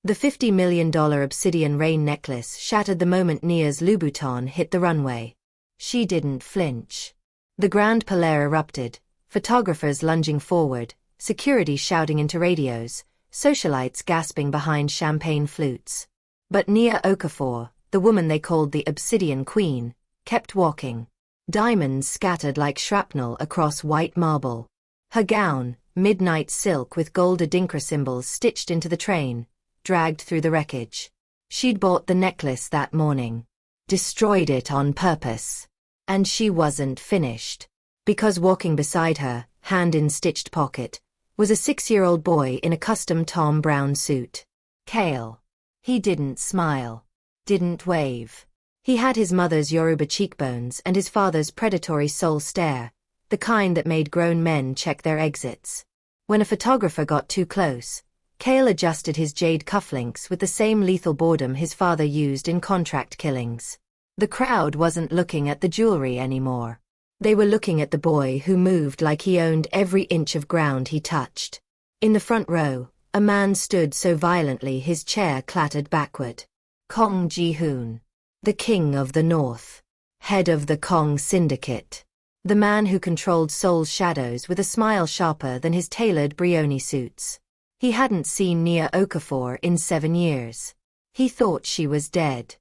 The $50 million obsidian rain necklace shattered the moment Nia's Louboutin hit the runway. She didn't flinch. The Grand Palais erupted, photographers lunging forward, security shouting into radios, socialites gasping behind champagne flutes. But Nia Okafor, the woman they called the Obsidian Queen, kept walking. Diamonds scattered like shrapnel across white marble. Her gown, midnight silk with gold adinkra symbols stitched into the train, dragged through the wreckage. She'd bought the necklace that morning. Destroyed it on purpose. And she wasn't finished. Because walking beside her, hand in stitched pocket, was a 6-year-old boy in a custom Tom Brown suit. Kale. He didn't smile. Didn't wave. He had his mother's Yoruba cheekbones and his father's predatory soul stare, the kind that made grown men check their exits. When a photographer got too close, Kale adjusted his jade cufflinks with the same lethal boredom his father used in contract killings. The crowd wasn't looking at the jewelry anymore. They were looking at the boy who moved like he owned every inch of ground he touched. In the front row, a man stood so violently his chair clattered backward. Kong Ji-hoon. The King of the North. Head of the Kong Syndicate. The man who controlled Seoul's shadows with a smile sharper than his tailored Brioni suits. He hadn't seen Nia Okafor in 7 years. He thought she was dead.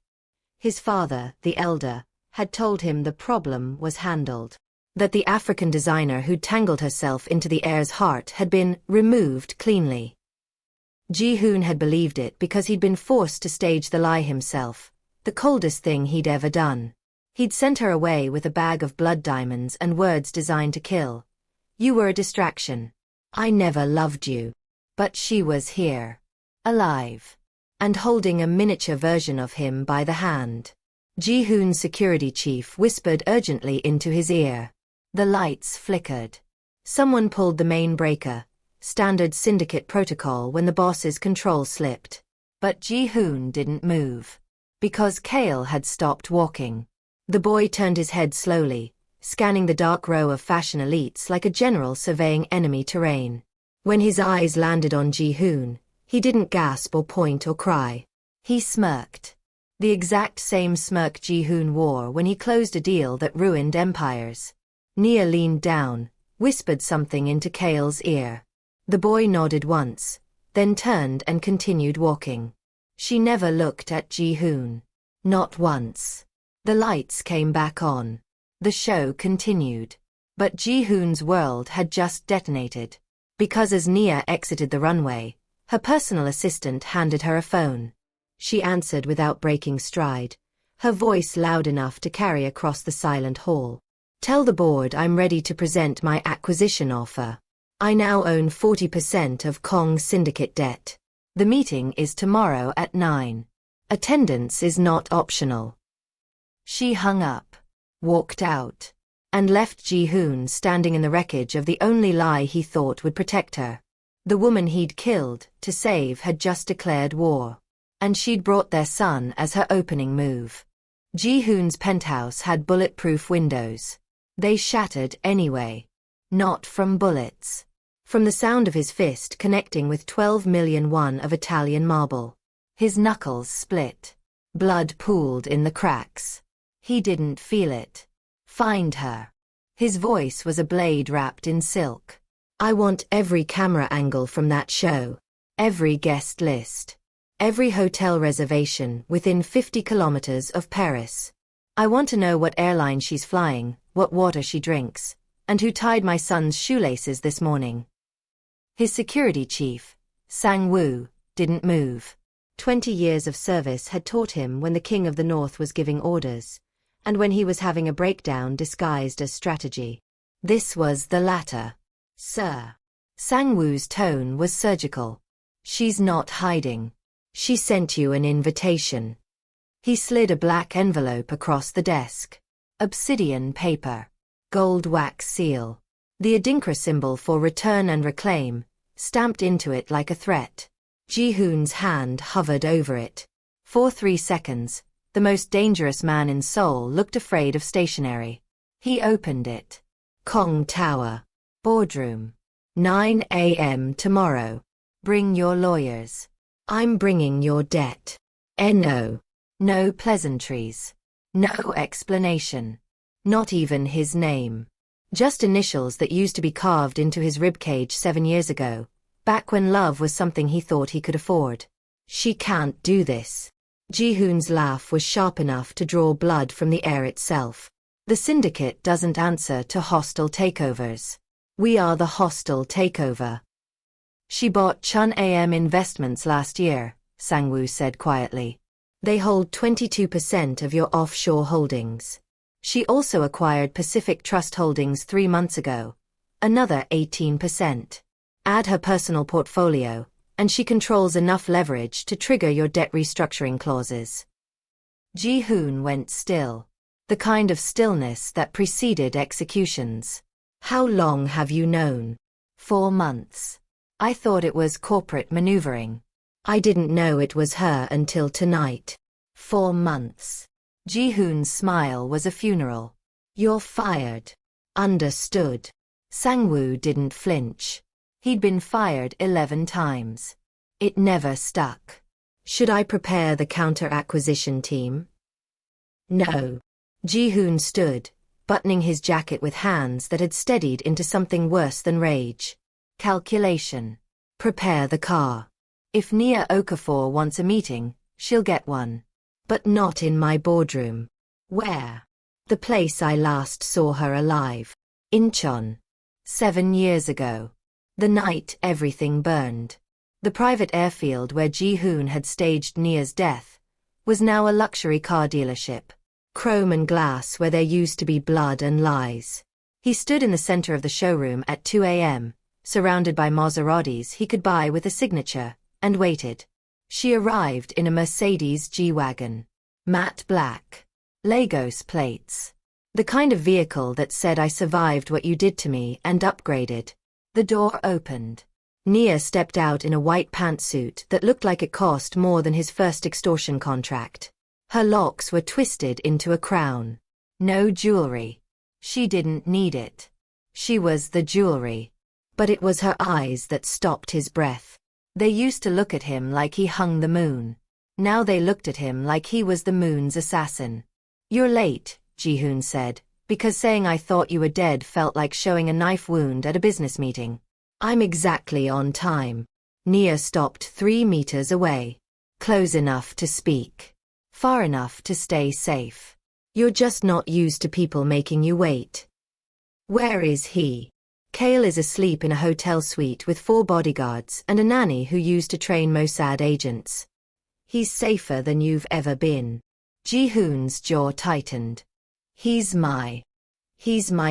His father, the elder, had told him the problem was handled. That the African designer who'd tangled herself into the heir's heart had been removed cleanly. Ji-hoon had believed it because he'd been forced to stage the lie himself, the coldest thing he'd ever done. He'd sent her away with a bag of blood diamonds and words designed to kill. You were a distraction. I never loved you. But she was here. Alive. And holding a miniature version of him by the hand. Ji-hoon's security chief whispered urgently into his ear. The lights flickered. Someone pulled the main breaker, standard syndicate protocol when the boss's control slipped. But Ji-hoon didn't move. Because Kale had stopped walking. The boy turned his head slowly, scanning the dark row of fashion elites like a general surveying enemy terrain. When his eyes landed on Ji-hoon, he didn't gasp or point or cry. He smirked. The exact same smirk Ji-hoon wore when he closed a deal that ruined empires. Nia leaned down, whispered something into Kale's ear. The boy nodded once, then turned and continued walking. She never looked at Ji-hoon. Not once. The lights came back on. The show continued. But Ji-hoon's world had just detonated. Because as Nia exited the runway, her personal assistant handed her a phone. She answered without breaking stride, her voice loud enough to carry across the silent hall. Tell the board I'm ready to present my acquisition offer. I now own 40% of Kong Syndicate debt. The meeting is tomorrow at 9. Attendance is not optional. She hung up, walked out, and left Ji-hoon standing in the wreckage of the only lie he thought would protect her. The woman he'd killed to save had just declared war. And she'd brought their son as her opening move. Ji-hoon's penthouse had bulletproof windows. They shattered anyway. Not from bullets. From the sound of his fist connecting with 12 million won of Italian marble. His knuckles split. Blood pooled in the cracks. He didn't feel it. Find her. His voice was a blade wrapped in silk. I want every camera angle from that show. Every guest list. Every hotel reservation within 50 kilometers of Paris. I want to know what airline she's flying, what water she drinks, and who tied my son's shoelaces this morning. His security chief, Sang-woo, didn't move. 20 years of service had taught him when the King of the North was giving orders, and when he was having a breakdown disguised as strategy. This was the latter. Sir. Sang-woo's tone was surgical. She's not hiding. She sent you an invitation. He slid a black envelope across the desk. Obsidian paper. Gold wax seal. The adinkra symbol for return and reclaim, stamped into it like a threat. Ji-hoon's hand hovered over it. For 3 seconds, the most dangerous man in Seoul looked afraid of stationery. He opened it. Kong Tower. Boardroom. 9 a.m. tomorrow. Bring your lawyers. I'm bringing your debt. No. No pleasantries. No explanation. Not even his name. Just initials that used to be carved into his ribcage 7 years ago, back when love was something he thought he could afford. She can't do this. Ji-hoon's laugh was sharp enough to draw blood from the air itself. The syndicate doesn't answer to hostile takeovers. We are the hostile takeover. She bought Chun AM Investments last year, Sang-woo said quietly. They hold 22% of your offshore holdings. She also acquired Pacific Trust Holdings 3 months ago, another 18%. Add her personal portfolio, and she controls enough leverage to trigger your debt restructuring clauses. Ji-hoon went still. The kind of stillness that preceded executions. How long have you known? 4 months. I thought it was corporate maneuvering. I didn't know it was her until tonight. 4 months. Ji-hoon's smile was a funeral. You're fired. Understood. Sang-woo didn't flinch. He'd been fired 11 times. It never stuck. Should I prepare the counter-acquisition team? No. Ji-hoon stood, buttoning his jacket with hands that had steadied into something worse than rage. Calculation. Prepare the car. If Nia Okafor wants a meeting, she'll get one. But not in my boardroom. Where? The place I last saw her alive. Incheon. 7 years ago. The night everything burned. The private airfield where Ji-hoon had staged Nia's death was now a luxury car dealership. Chrome and glass where there used to be blood and lies. He stood in the center of the showroom at 2 a.m., surrounded by Maseratis he could buy with a signature, and waited. She arrived in a Mercedes G-Wagon. Matte black. Lagos plates. The kind of vehicle that said I survived what you did to me and upgraded. The door opened. Nia stepped out in a white pantsuit that looked like it cost more than his first extortion contract. Her locks were twisted into a crown. No jewelry. She didn't need it. She was the jewelry. But it was her eyes that stopped his breath. They used to look at him like he hung the moon. Now they looked at him like he was the moon's assassin. You're late, Ji-hoon said, because saying I thought you were dead felt like showing a knife wound at a business meeting. I'm exactly on time. Nia stopped 3 meters away. Close enough to speak. Far enough to stay safe. You're just not used to people making you wait. Where is he? Kale is asleep in a hotel suite with 4 bodyguards and a nanny who used to train Mossad agents. He's safer than you've ever been. Ji-hoon's jaw tightened. He's my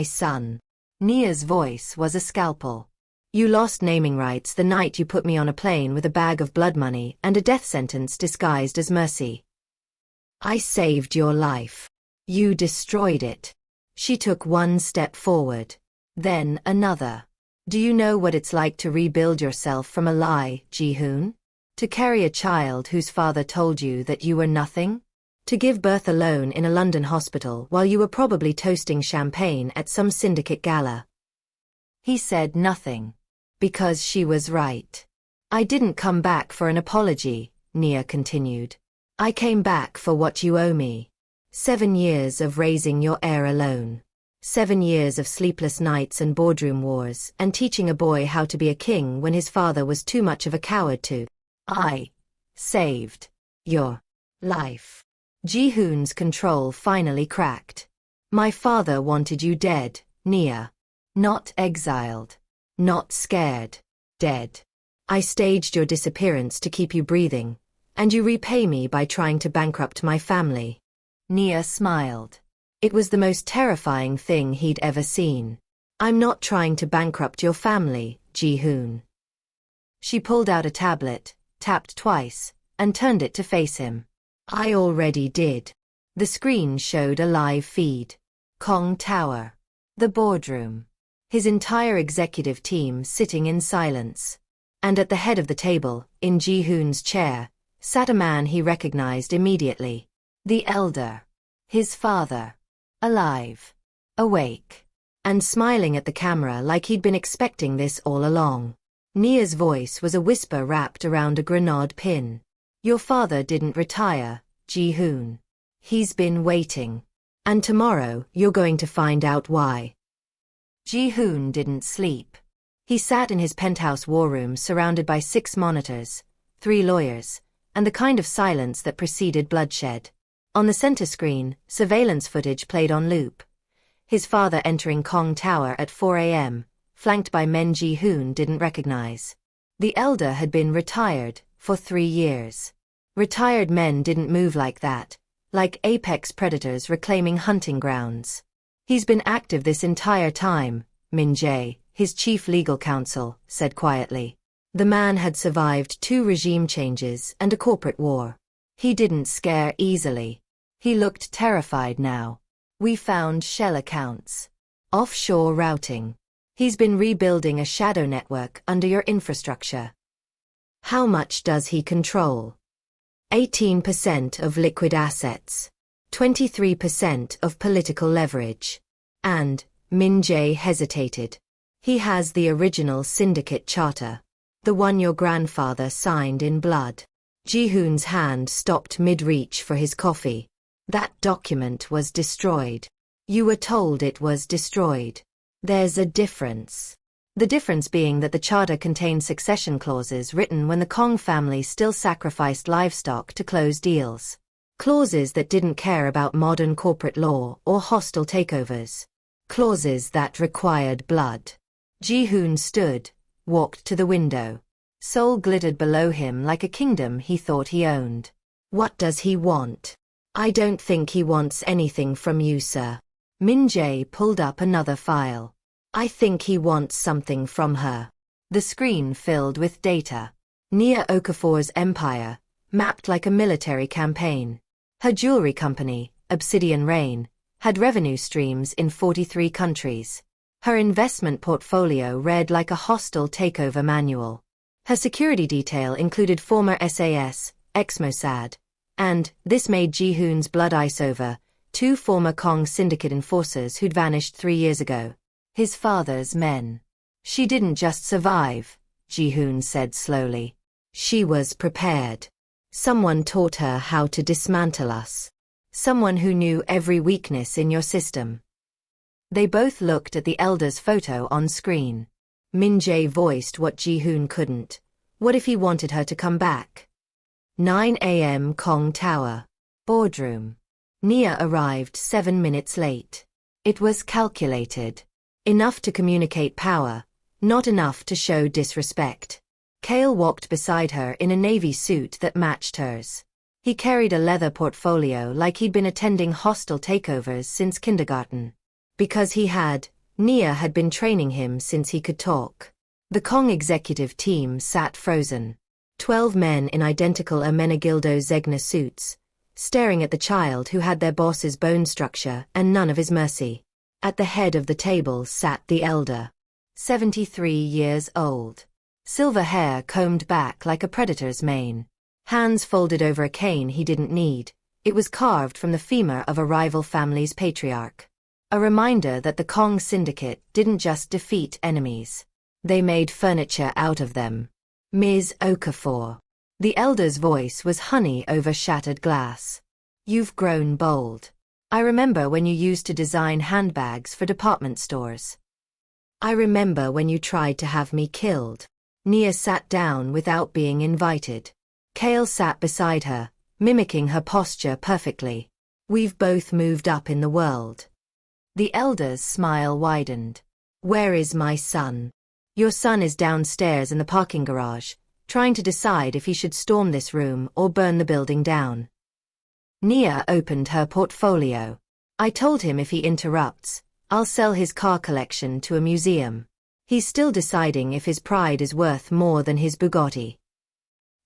son. Nia's voice was a scalpel. You lost naming rights the night you put me on a plane with a bag of blood money and a death sentence disguised as mercy. I saved your life. You destroyed it. She took 1 step forward. Then another. Do you know what it's like to rebuild yourself from a lie, Ji-hoon? To carry a child whose father told you that you were nothing? To give birth alone in a London hospital while you were probably toasting champagne at some syndicate gala? He said nothing. Because she was right. I didn't come back for an apology, Nia continued. I came back for what you owe me. 7 years of raising your heir alone. 7 years of sleepless nights and boardroom wars and teaching a boy how to be a king when his father was too much of a coward to. I saved your life. Ji-hoon's control finally cracked. My father wanted you dead, Nia. Not exiled. Not scared. Dead. I staged your disappearance to keep you breathing, and you repay me by trying to bankrupt my family. Nia smiled. It was the most terrifying thing he'd ever seen. I'm not trying to bankrupt your family, Ji-hoon. She pulled out a tablet, tapped twice, and turned it to face him. I already did. The screen showed a live feed. Kong Tower. The boardroom. His entire executive team sitting in silence. And at the head of the table, in Ji-hoon's chair, sat a man he recognized immediately. The elder. His father. Alive. Awake. And smiling at the camera like he'd been expecting this all along. Nia's voice was a whisper wrapped around a grenade pin. Your father didn't retire, Ji-hoon. He's been waiting. And tomorrow, you're going to find out why. Ji-hoon didn't sleep. He sat in his penthouse war room surrounded by 6 monitors, 3 lawyers, and the kind of silence that preceded bloodshed. On the center screen, surveillance footage played on loop. His father entering Kong Tower at 4 a.m., flanked by men Ji-hoon didn't recognize. The elder had been retired for 3 years. Retired men didn't move like that, like apex predators reclaiming hunting grounds. He's been active this entire time, Min Jae, his chief legal counsel, said quietly. The man had survived 2 regime changes and a corporate war. He didn't scare easily. He looked terrified now. We found shell accounts. Offshore routing. He's been rebuilding a shadow network under your infrastructure. How much does he control? 18% of liquid assets. 23% of political leverage. And, Min Jae hesitated. He has the original syndicate charter. The one your grandfather signed in blood. Ji-hoon's hand stopped mid-reach for his coffee. That document was destroyed. You were told it was destroyed. There's a difference. The difference being that the charter contained succession clauses written when the Kong family still sacrificed livestock to close deals. Clauses that didn't care about modern corporate law or hostile takeovers. Clauses that required blood. Ji-hoon stood, walked to the window. Seoul glittered below him like a kingdom he thought he owned. What does he want? I don't think he wants anything from you, sir. Min Jae pulled up another file. I think he wants something from her. The screen filled with data. Nia Okafor's empire, mapped like a military campaign. Her jewelry company, Obsidian Rain, had revenue streams in 43 countries. Her investment portfolio read like a hostile takeover manual. Her security detail included former SAS, ex-Mossad, and, this made Ji-hoon's blood ice over, 2 former Kong syndicate enforcers who'd vanished 3 years ago. His father's men. She didn't just survive, Ji-hoon said slowly. She was prepared. Someone taught her how to dismantle us. Someone who knew every weakness in your system. They both looked at the elder's photo on screen. Min Jae voiced what Ji-hoon couldn't. What if he wanted her to come back? 9 a.m. Kong Tower. Boardroom. Nia arrived 7 minutes late. It was calculated. Enough to communicate power, not enough to show disrespect. Kale walked beside her in a navy suit that matched hers. He carried a leather portfolio like he'd been attending hostile takeovers since kindergarten. Because he had, Nia had been training him since he could talk. The Kong executive team sat frozen. 12 men in identical Ermenegildo Zegna suits, staring at the child who had their boss's bone structure and none of his mercy. At the head of the table sat the elder. 73 years old. Silver hair combed back like a predator's mane. Hands folded over a cane he didn't need. It was carved from the femur of a rival family's patriarch. A reminder that the Kong syndicate didn't just defeat enemies. They made furniture out of them. Ms. Okafor. The elder's voice was honey over shattered glass. You've grown bold. I remember when you used to design handbags for department stores. I remember when you tried to have me killed. Nia sat down without being invited. Kale sat beside her, mimicking her posture perfectly. We've both moved up in the world. The elder's smile widened. Where is my son? Your son is downstairs in the parking garage, trying to decide if he should storm this room or burn the building down. Nia opened her portfolio. I told him if he interrupts, I'll sell his car collection to a museum. He's still deciding if his pride is worth more than his Bugatti.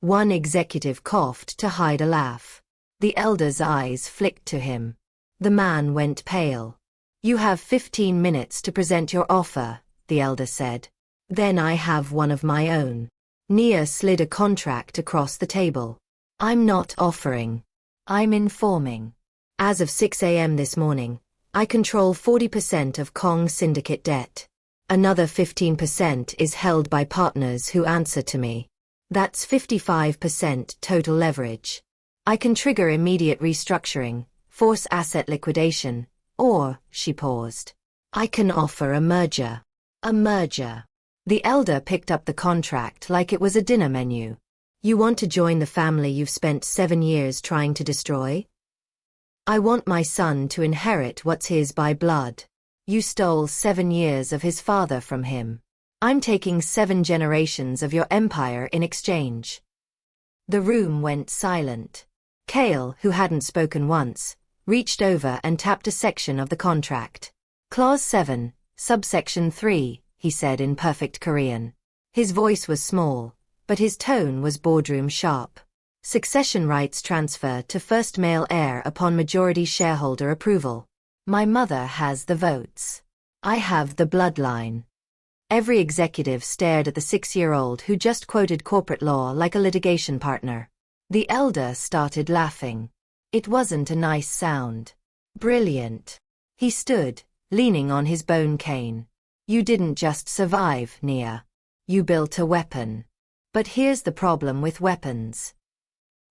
One executive coughed to hide a laugh. The elder's eyes flicked to him. The man went pale. You have 15 minutes to present your offer, the elder said. Then I have one of my own. Nia slid a contract across the table. I'm not offering. I'm informing. As of 6 a.m. this morning, I control 40% of Kong syndicate debt. Another 15% is held by partners who answer to me. That's 55% total leverage. I can trigger immediate restructuring, force asset liquidation, or, she paused, I can offer a merger. A merger. The elder picked up the contract like it was a dinner menu. You want to join the family you've spent 7 years trying to destroy? I want my son to inherit what's his by blood. You stole 7 years of his father from him. I'm taking 7 generations of your empire in exchange. The room went silent. Kale, who hadn't spoken once, reached over and tapped a section of the contract. Clause 7, subsection 3, he said in perfect Korean. His voice was small, but his tone was boardroom sharp. Succession rights transfer to first male heir upon majority shareholder approval. My mother has the votes. I have the bloodline. Every executive stared at the 6-year-old who just quoted corporate law like a litigation partner. The elder started laughing. It wasn't a nice sound. Brilliant. He stood, leaning on his bone cane. You didn't just survive, Nia. You built a weapon. But here's the problem with weapons.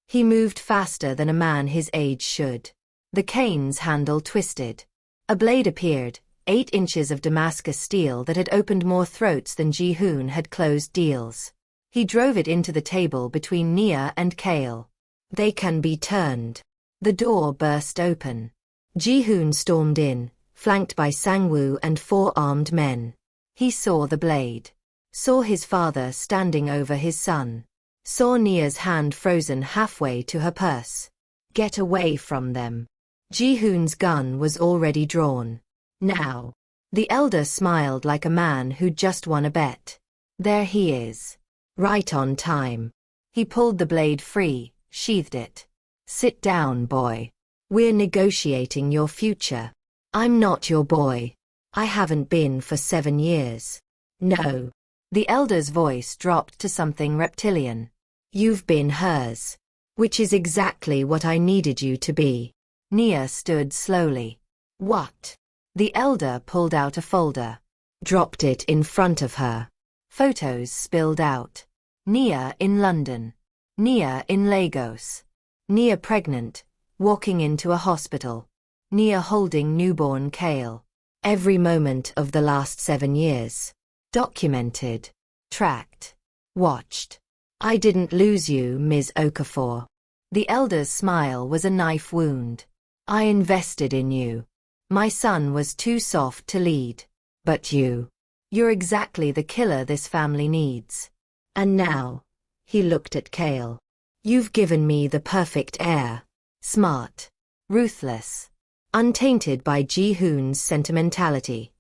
He moved faster than a man his age should. The cane's handle twisted. A blade appeared, 8 inches of Damascus steel that had opened more throats than Ji-hoon had closed deals. He drove it into the table between Nia and Kale. They can be turned. The door burst open. Ji-hoon stormed in, flanked by Sang-woo and 4 armed men. He saw the blade. Saw his father standing over his son. Saw Nia's hand frozen halfway to her purse. Get away from them. Ji-hoon's gun was already drawn. Now. The elder smiled like a man who'd just won a bet. There he is. Right on time. He pulled the blade free, sheathed it. Sit down, boy. We're negotiating your future. I'm not your boy. I haven't been for 7 years. No. The elder's voice dropped to something reptilian. You've been hers. Which is exactly what I needed you to be. Nia stood slowly. What? The elder pulled out a folder. Dropped it in front of her. Photos spilled out. Nia in London. Nia in Lagos. Nia pregnant, walking into a hospital. Nia holding newborn Kale. Every moment of the last 7 years. Documented. Tracked. Watched. I didn't lose you, Ms. Okafor. The elder's smile was a knife wound. I invested in you. My son was too soft to lead. But you're exactly the killer this family needs. And now, he looked at Kale. You've given me the perfect heir. Smart. Ruthless. Untainted by Ji-hoon's sentimentality.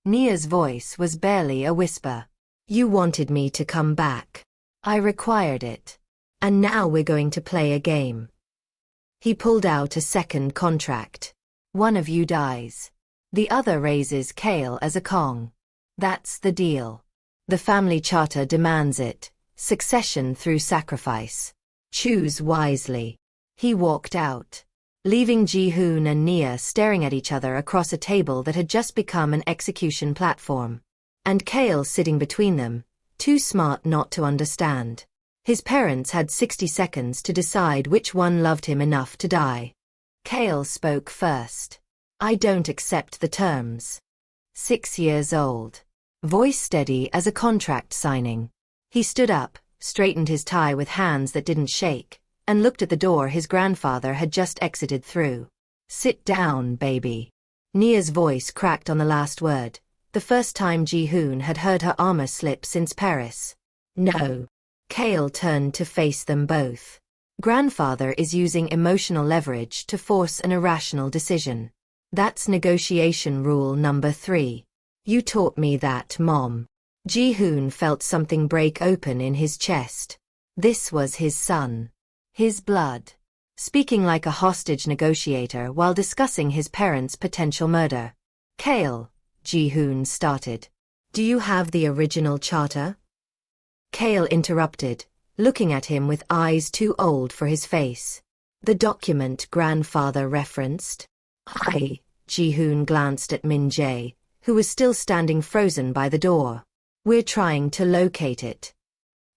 Nia's voice was barely a whisper. You wanted me to come back. I required it. And now we're going to play a game. He pulled out a second contract. One of you dies. The other raises Kale as a Kong. That's the deal. The family charter demands it. Succession through sacrifice. Choose wisely. He walked out, leaving Ji-hoon and Nia staring at each other across a table that had just become an execution platform. And Kale sitting between them, too smart not to understand. His parents had 60 seconds to decide which one loved him enough to die. Kale spoke first. I don't accept the terms. 6 years old. Voice steady as a contract signing. He stood up, straightened his tie with hands that didn't shake, and looked at the door his grandfather had just exited through. Sit down, baby. Nia's voice cracked on the last word, the first time Ji-hoon had heard her armor slip since Paris. No. Kale turned to face them both. Grandfather is using emotional leverage to force an irrational decision. That's negotiation rule number 3. You taught me that, Mom. Ji-hoon felt something break open in his chest. This was his son. His blood. Speaking like a hostage negotiator while discussing his parents' potential murder. Kale, Ji-hoon started. Do you have the original charter? Kale interrupted, looking at him with eyes too old for his face. The document grandfather referenced? Ji-hoon glanced at Min-jae, who was still standing frozen by the door. We're trying to locate it.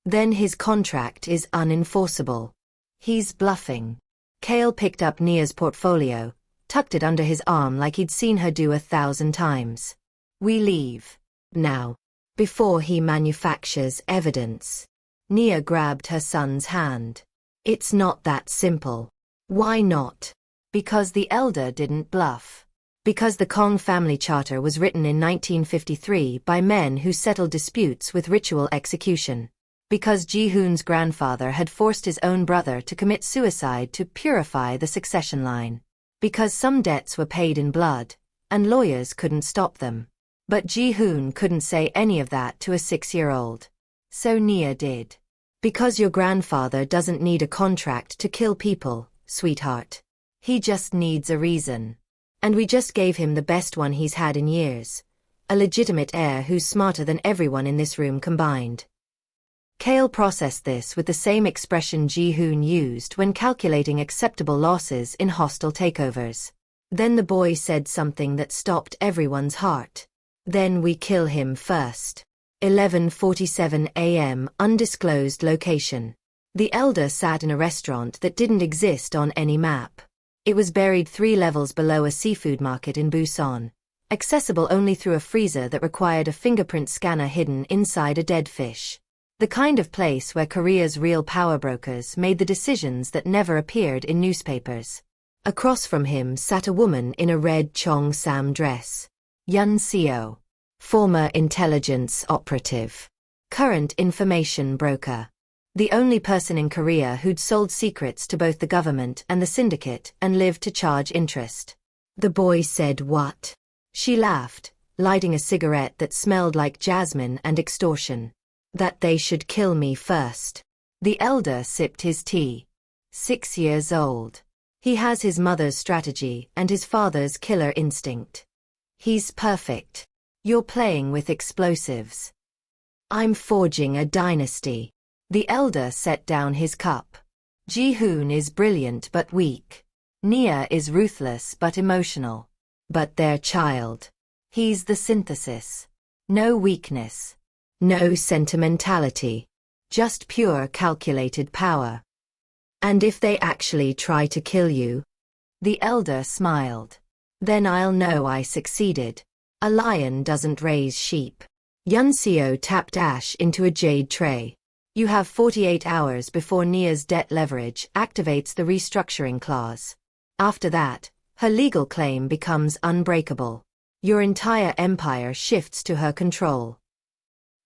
Then his contract is unenforceable. He's bluffing. Kale picked up Nia's portfolio, tucked it under his arm like he'd seen her do 1,000 times. We leave. Now. Before he manufactures evidence. Nia grabbed her son's hand. It's not that simple. Why not? Because the elder didn't bluff. Because the Kong family charter was written in 1953 by men who settled disputes with ritual execution. Because Ji-hoon's grandfather had forced his own brother to commit suicide to purify the succession line. Because some debts were paid in blood, and lawyers couldn't stop them. But Ji-hoon couldn't say any of that to a 6-year-old. So Nia did. Because your grandfather doesn't need a contract to kill people, sweetheart. He just needs a reason. And we just gave him the best one he's had in years. A legitimate heir who's smarter than everyone in this room combined. Kale processed this with the same expression Ji-hoon used when calculating acceptable losses in hostile takeovers. Then the boy said something that stopped everyone's heart. Then we kill him first. 11:47 a.m. Undisclosed location. The elder sat in a restaurant that didn't exist on any map. It was buried 3 levels below a seafood market in Busan, accessible only through a freezer that required a fingerprint scanner hidden inside a dead fish. The kind of place where Korea's real power brokers made the decisions that never appeared in newspapers. Across from him sat a woman in a red Cheongsam dress. Yun Seo. Former intelligence operative. Current information broker. The only person in Korea who'd sold secrets to both the government and the syndicate and lived to charge interest. The boy said what? She laughed, lighting a cigarette that smelled like jasmine and extortion. That they should kill me first. The elder sipped his tea. 6 years old. He has his mother's strategy and his father's killer instinct. He's perfect. You're playing with explosives. I'm forging a dynasty. The elder set down his cup. Ji-hoon is brilliant but weak. Nia is ruthless but emotional. But their child. He's the synthesis. No weakness. No sentimentality. Just pure calculated power. And if they actually try to kill you? The elder smiled. Then I'll know I succeeded. A lion doesn't raise sheep. Yun Seo tapped ash into a jade tray. You have 48 hours before Nia's debt leverage activates the restructuring clause. After that, her legal claim becomes unbreakable. Your entire empire shifts to her control.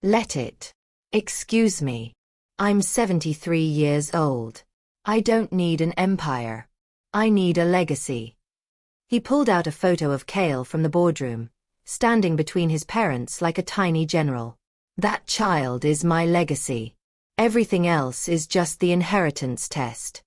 Let it. Excuse me. I'm 73 years old. I don't need an empire. I need a legacy. He pulled out a photo of Kale from the boardroom, standing between his parents like a tiny general. That child is my legacy. Everything else is just the inheritance test.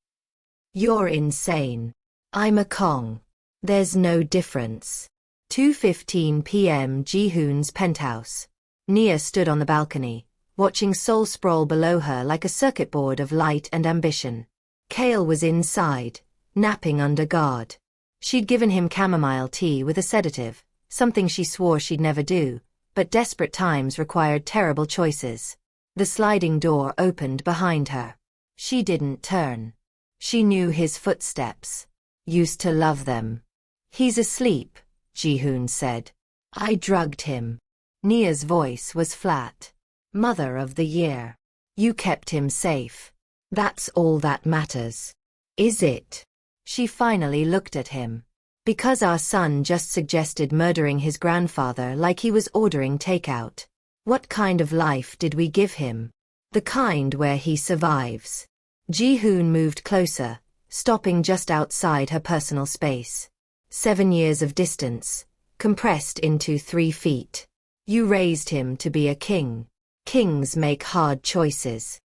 You're insane. I'm a Kong. There's no difference. 2:15 p.m. Ji-hoon's penthouse. Nia stood on the balcony, watching Seoul sprawl below her like a circuit board of light and ambition. Kale was inside, napping under guard. She'd given him chamomile tea with a sedative, something she swore she'd never do, but desperate times required terrible choices. The sliding door opened behind her. She didn't turn. She knew his footsteps. Used to love them. He's asleep, Ji-hoon said. I drugged him. Nia's voice was flat. Mother of the year. You kept him safe. That's all that matters. Is it? She finally looked at him. Because our son just suggested murdering his grandfather like he was ordering takeout. What kind of life did we give him? The kind where he survives. Ji-hoon moved closer, stopping just outside her personal space. 7 years of distance, compressed into 3 feet. You raised him to be a king. Kings make hard choices.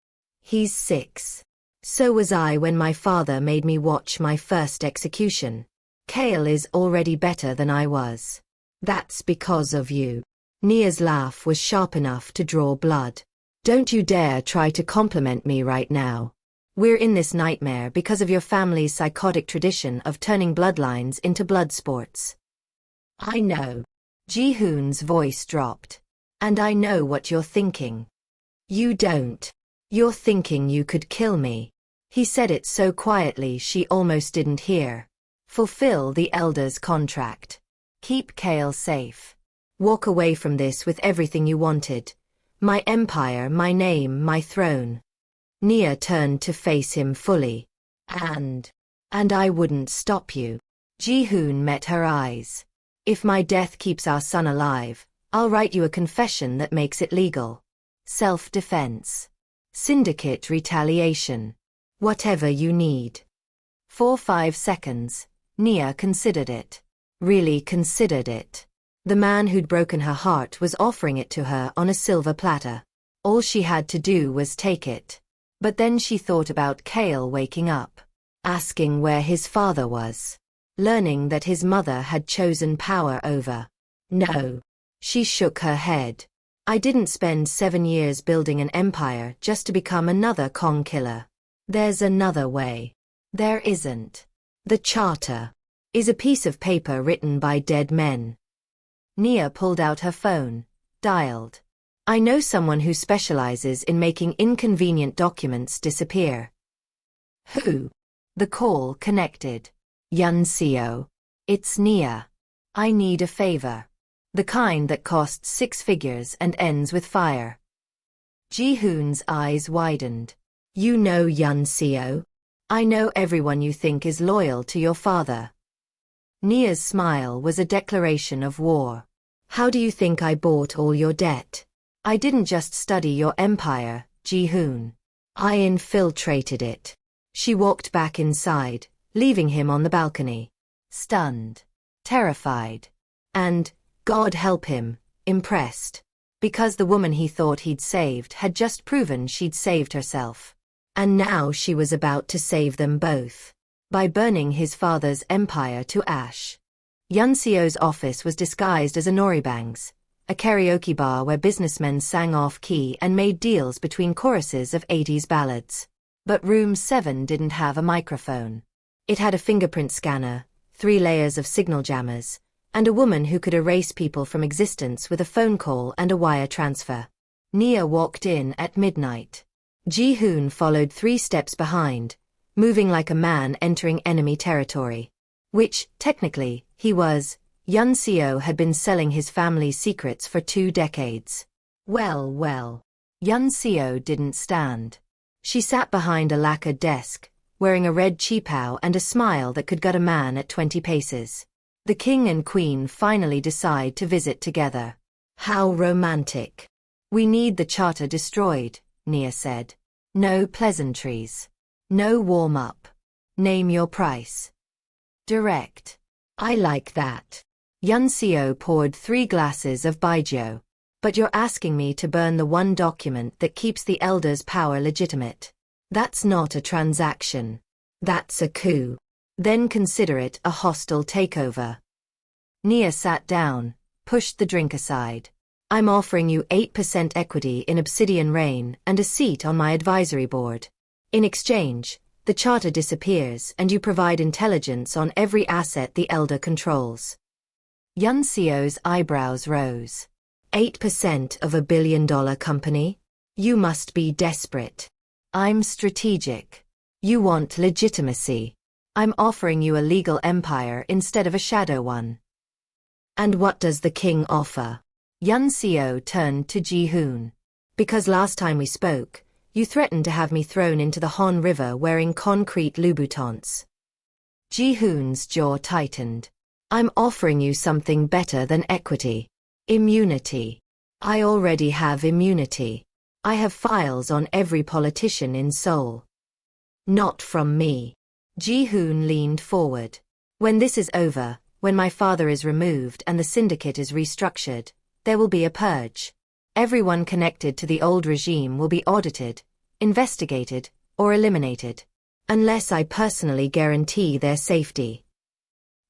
He's 6. So was I when my father made me watch my first execution. Kale is already better than I was. That's because of you. Nia's laugh was sharp enough to draw blood. Don't you dare try to compliment me right now. We're in this nightmare because of your family's psychotic tradition of turning bloodlines into blood sports. I know. Ji-hoon's voice dropped. And I know what you're thinking. You don't. You're thinking you could kill me. He said it so quietly she almost didn't hear. Fulfill the Elder's contract. Keep Kale safe. Walk away from this with everything you wanted. My empire, my name, my throne. Nia turned to face him fully. And I wouldn't stop you. Ji-hoon met her eyes. If my death keeps our son alive, I'll write you a confession that makes it legal. Self-defense. Syndicate retaliation. Whatever you need. For 5 seconds, Nia considered it. Really considered it. The man who'd broken her heart was offering it to her on a silver platter. All she had to do was take it. But then she thought about Kale waking up, asking where his father was, learning that his mother had chosen power over. No. She shook her head. I didn't spend 7 years building an empire just to become another Kong killer. There's another way. There isn't. The charter is a piece of paper written by dead men. Nia pulled out her phone, dialed. I know someone who specializes in making inconvenient documents disappear. Who? The call connected. Yun Seo. It's Nia. I need a favor. The kind that costs 6 figures and ends with fire. Ji-hoon's eyes widened. You know Yun Seo? I know everyone you think is loyal to your father. Nia's smile was a declaration of war. How do you think I bought all your debt? I didn't just study your empire, Ji-hoon. I infiltrated it. She walked back inside, leaving him on the balcony. Stunned. Terrified. And, God help him, impressed. Because the woman he thought he'd saved had just proven she'd saved herself. And now she was about to save them both. By burning his father's empire to ash. Yun Seo's office was disguised as a Noribangs, a karaoke bar where businessmen sang off-key and made deals between choruses of 80s ballads. But room 7 didn't have a microphone. It had a fingerprint scanner, 3 layers of signal jammers, and a woman who could erase people from existence with a phone call and a wire transfer. Nia walked in at midnight. Ji-hoon followed 3 steps behind, moving like a man entering enemy territory. Which, technically, he was. Yun Seo had been selling his family's secrets for 2 decades. Well. Yun Seo didn't stand. She sat behind a lacquered desk, wearing a red cheapao and a smile that could gut a man at 20 paces. The king and queen finally decide to visit together. How romantic. We need the charter destroyed, Nia said. No pleasantries. No warm-up. Name your price. Direct. I like that. Yun Seo poured 3 glasses of baijiu. But you're asking me to burn the one document that keeps the Elder's power legitimate. That's not a transaction. That's a coup. Then consider it a hostile takeover. Nia sat down, pushed the drink aside. I'm offering you 8% equity in Obsidian Rain and a seat on my advisory board. In exchange, the charter disappears and you provide intelligence on every asset the Elder controls. Yun Seo's eyebrows rose. 8% of $1 billion company? You must be desperate. I'm strategic. You want legitimacy. I'm offering you a legal empire instead of a shadow one. And what does the king offer? Yun Seo turned to Ji-hoon. Because last time we spoke, you threatened to have me thrown into the Han River wearing concrete Louboutins. Ji-hoon's jaw tightened. I'm offering you something better than equity. Immunity. I already have immunity. I have files on every politician in Seoul. Not from me. Ji-hoon leaned forward. When this is over, when my father is removed and the syndicate is restructured, there will be a purge. Everyone connected to the old regime will be audited, investigated, or eliminated. Unless I personally guarantee their safety.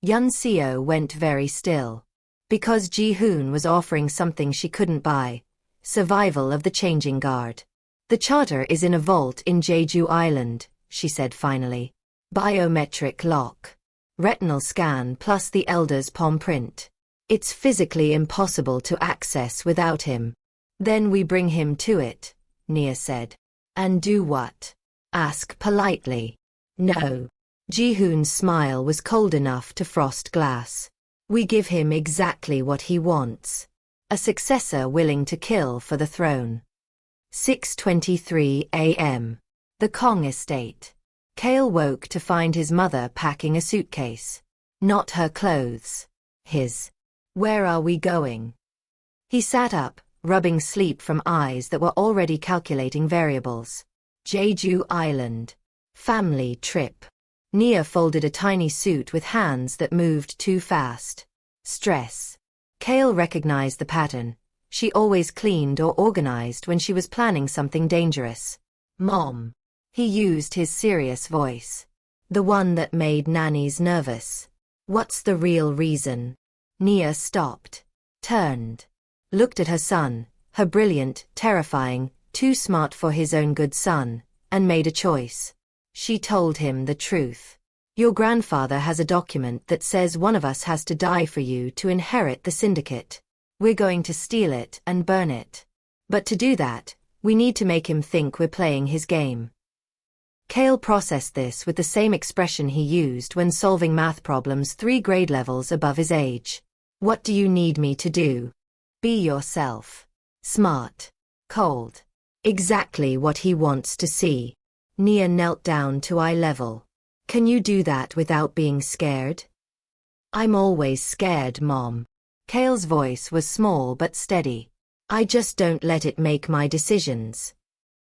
Yun Seo went very still. Because Ji-hoon was offering something she couldn't buy. Survival of the changing guard. The charter is in a vault in Jeju Island, she said finally. Biometric lock. Retinal scan plus the Elder's palm print. It's physically impossible to access without him. Then we bring him to it, Nia said. And do what? Ask politely. No. Ji-hoon's smile was cold enough to frost glass. We give him exactly what he wants. A successor willing to kill for the throne. 6:23 a.m. The Kong estate. Kale woke to find his mother packing a suitcase. Not her clothes. His. Where are we going? He sat up, rubbing sleep from eyes that were already calculating variables. Jeju Island. Family trip. Nia folded a tiny suit with hands that moved too fast. Stress. Kale recognized the pattern. She always cleaned or organized when she was planning something dangerous. Mom. He used his serious voice. The one that made nannies nervous. What's the real reason? Nia stopped. Turned. Looked at her son, her brilliant, terrifying, too smart for his own good son, and made a choice. She told him the truth. Your grandfather has a document that says one of us has to die for you to inherit the syndicate. We're going to steal it and burn it. But to do that, we need to make him think we're playing his game. Kale processed this with the same expression he used when solving math problems 3 grade levels above his age. What do you need me to do? Be yourself. Smart. Cold. Exactly what he wants to see. Nia knelt down to eye level. Can you do that without being scared? I'm always scared, Mom. Kale's voice was small but steady. I just don't let it make my decisions.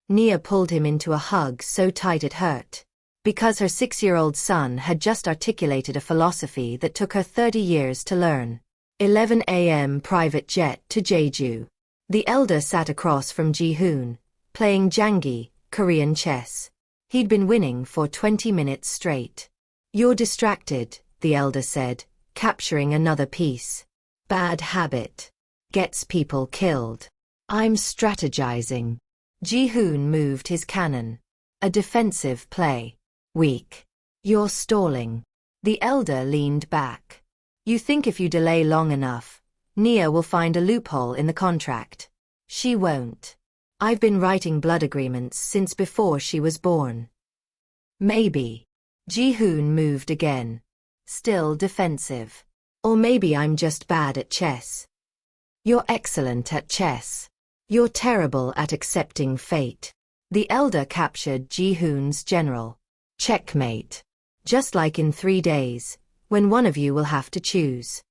Nia pulled him into a hug so tight it hurt. Because her 6-year-old son had just articulated a philosophy that took her 30 years to learn. 11 a.m. private jet to Jeju. The elder sat across from Ji-hoon, playing jangi, Korean chess. He'd been winning for 20 minutes straight. You're distracted, the elder said, capturing another piece. Bad habit. Gets people killed. I'm strategizing. Ji-hoon moved his cannon. A defensive play. Weak. You're stalling. The elder leaned back. You think if you delay long enough, Nia will find a loophole in the contract. She won't. I've been writing blood agreements since before she was born. Maybe. Ji-hoon moved again. Still defensive. Or maybe I'm just bad at chess. You're excellent at chess. You're terrible at accepting fate. The elder captured Ji-hoon's general. Checkmate. Just like in 3 days, when one of you will have to choose.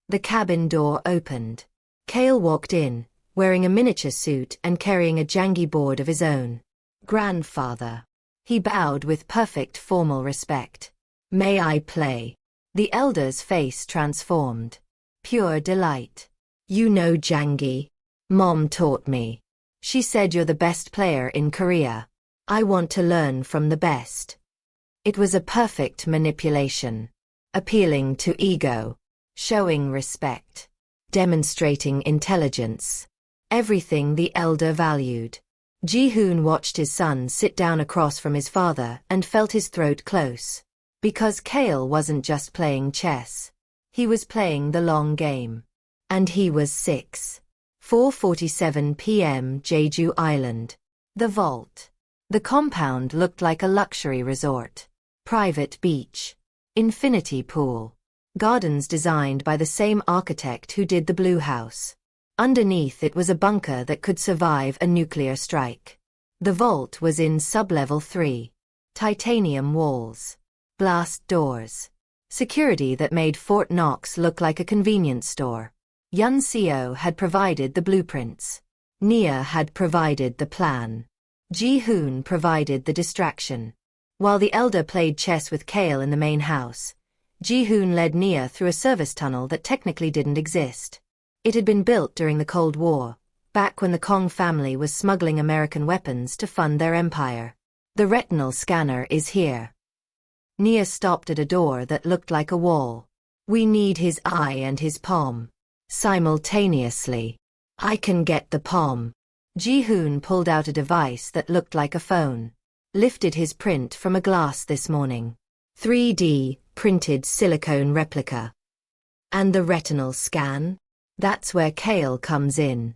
The cabin door opened. Kale walked in, wearing a miniature suit and carrying a jangi board of his own. Grandfather. He bowed with perfect formal respect. May I play? The elder's face transformed. Pure delight. You know jangi. Mom taught me. She said you're the best player in Korea. I want to learn from the best. It was a perfect manipulation. Appealing to ego. Showing respect. Demonstrating intelligence. Everything the elder valued. Ji-hoon watched his son sit down across from his father and felt his throat close. Because Kale wasn't just playing chess. He was playing the long game. And he was 6. 4:47 p.m. Jeju Island. The vault. The compound looked like a luxury resort. Private beach. Infinity pool. Gardens designed by the same architect who did the Blue House. Underneath it was a bunker that could survive a nuclear strike. The vault was in sub-level 3. Titanium walls. Blast doors. Security that made Fort Knox look like a convenience store. Yun Seo had provided the blueprints. Nia had provided the plan. Ji-hoon provided the distraction. While the elder played chess with Kale in the main house, Ji-hoon led Nia through a service tunnel that technically didn't exist. It had been built during the Cold War, back when the Kong family was smuggling American weapons to fund their empire. The retinal scanner is here. Nia stopped at a door that looked like a wall. We need his eye and his palm. Simultaneously. I can get the palm. Ji-hoon pulled out a device that looked like a phone. Lifted his print from a glass this morning. 3D, printed silicone replica. And the retinal scan? That's where Kale comes in.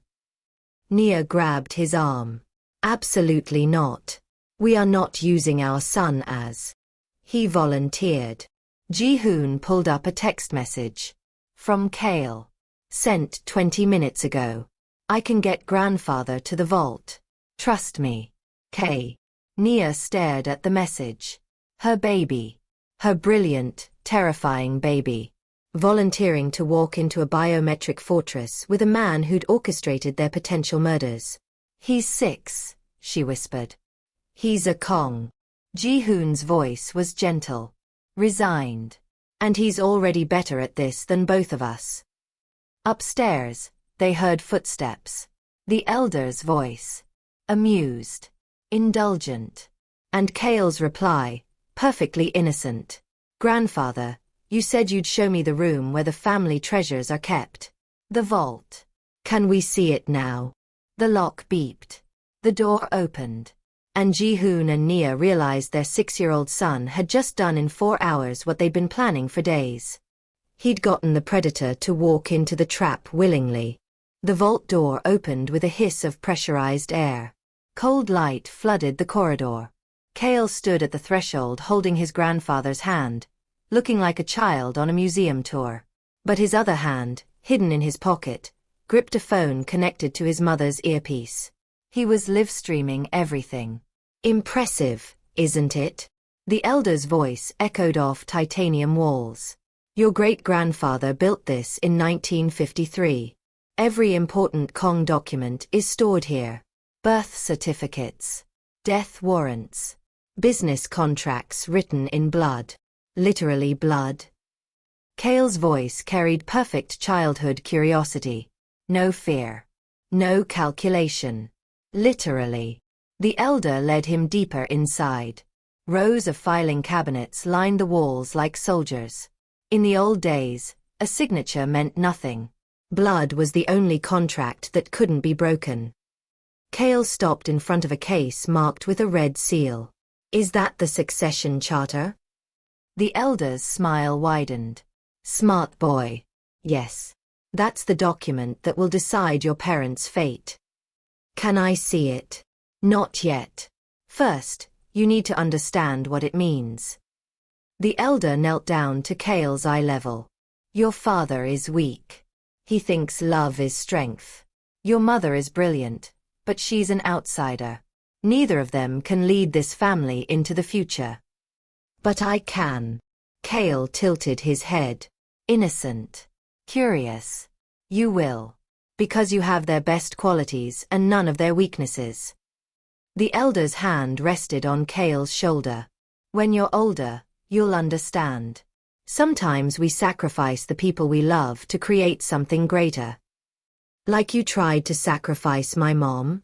Nia grabbed his arm. Absolutely not. We are not using our son as. He volunteered. Ji-hoon pulled up a text message. From Kale. Sent 20 minutes ago. I can get grandfather to the vault. Trust me. K. Nia stared at the message. Her baby. Her brilliant, terrifying baby. Volunteering to walk into a biometric fortress with a man who'd orchestrated their potential murders. He's 6, she whispered. He's a Kong. Ji-hoon's voice was gentle. Resigned. And he's already better at this than both of us. Upstairs, they heard footsteps. The elder's voice. Amused. Indulgent. And Kale's reply, perfectly innocent. Grandfather, you said you'd show me the room where the family treasures are kept. The vault. Can we see it now? The lock beeped. The door opened. And Ji-hoon and Nia realized their 6-year-old son had just done in 4 hours what they'd been planning for days. He'd gotten the predator to walk into the trap willingly. The vault door opened with a hiss of pressurized air. Cold light flooded the corridor. Kale stood at the threshold holding his grandfather's hand, looking like a child on a museum tour. But his other hand, hidden in his pocket, gripped a phone connected to his mother's earpiece. He was live-streaming everything. Impressive, isn't it? The elder's voice echoed off titanium walls. Your great-grandfather built this in 1953. Every important Kong document is stored here. Birth certificates. Death warrants. Business contracts written in blood. Literally blood. Kale's voice carried perfect childhood curiosity. No fear. No calculation. Literally. The elder led him deeper inside. Rows of filing cabinets lined the walls like soldiers. In the old days, a signature meant nothing. Blood was the only contract that couldn't be broken. Kale stopped in front of a case marked with a red seal. Is that the succession charter? The elder's smile widened. Smart boy. Yes. That's the document that will decide your parents' fate. Can I see it? Not yet. First, you need to understand what it means. The elder knelt down to Kale's eye level. Your father is weak. He thinks love is strength. Your mother is brilliant, but she's an outsider. Neither of them can lead this family into the future. But I can. Kale tilted his head. Innocent. Curious. You will. Because you have their best qualities and none of their weaknesses. The elder's hand rested on Kale's shoulder. When you're older, you'll understand. Sometimes we sacrifice the people we love to create something greater. Like you tried to sacrifice my mom?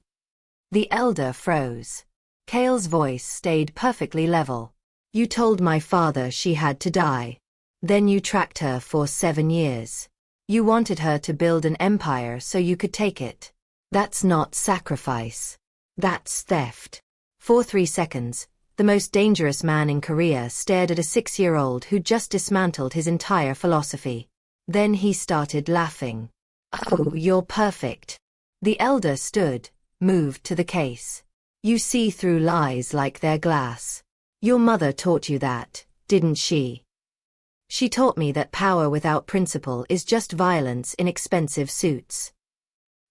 The elder froze. Kale's voice stayed perfectly level. You told my father she had to die. Then you tracked her for 7 years. You wanted her to build an empire so you could take it. That's not sacrifice. That's theft. For 3 seconds, the most dangerous man in Korea stared at a 6-year-old who just dismantled his entire philosophy. Then he started laughing. Oh, you're perfect. The elder stood, moved to the case. You see through lies like they're glass. Your mother taught you that, didn't she? She taught me that power without principle is just violence in expensive suits.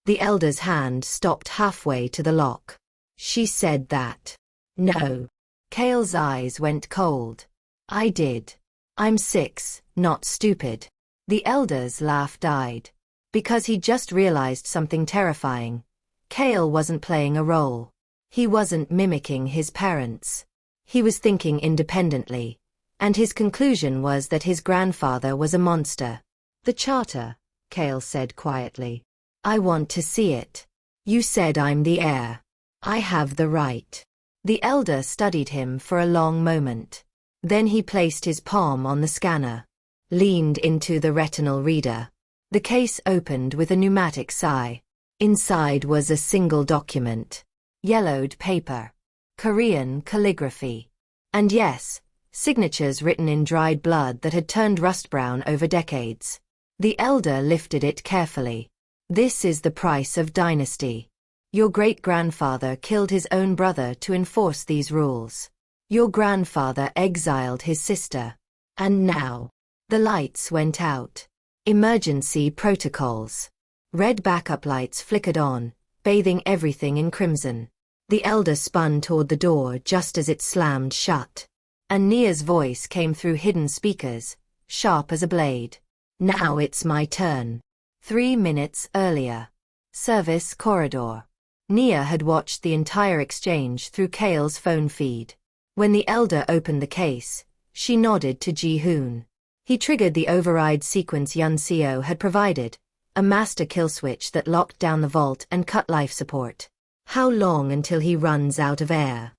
The elder's hand stopped halfway to the lock. She said that. No. Kale's eyes went cold. I did. I'm 6, not stupid. The elder's laugh died. Because he just realized something terrifying. Kale wasn't playing a role. He wasn't mimicking his parents. He was thinking independently. And his conclusion was that his grandfather was a monster. The charter, Kale said quietly. I want to see it. You said I'm the heir. I have the right. The elder studied him for a long moment. Then he placed his palm on the scanner. Leaned into the retinal reader. The case opened with a pneumatic sigh. Inside was a single document. Yellowed paper. Korean calligraphy. And yes, signatures written in dried blood that had turned rust brown over decades. The elder lifted it carefully. This is the price of dynasty. Your great-grandfather killed his own brother to enforce these rules. Your grandfather exiled his sister. And now, the lights went out. Emergency protocols. Red backup lights flickered on, bathing everything in crimson. The elder spun toward the door just as it slammed shut. And Nia's voice came through hidden speakers, sharp as a blade. Now it's my turn. 3 minutes earlier. Service corridor. Nia had watched the entire exchange through Kale's phone feed. When the elder opened the case, she nodded to Ji-hoon. He triggered the override sequence Yun Seo had provided, a master kill switch that locked down the vault and cut life support. How long until he runs out of air?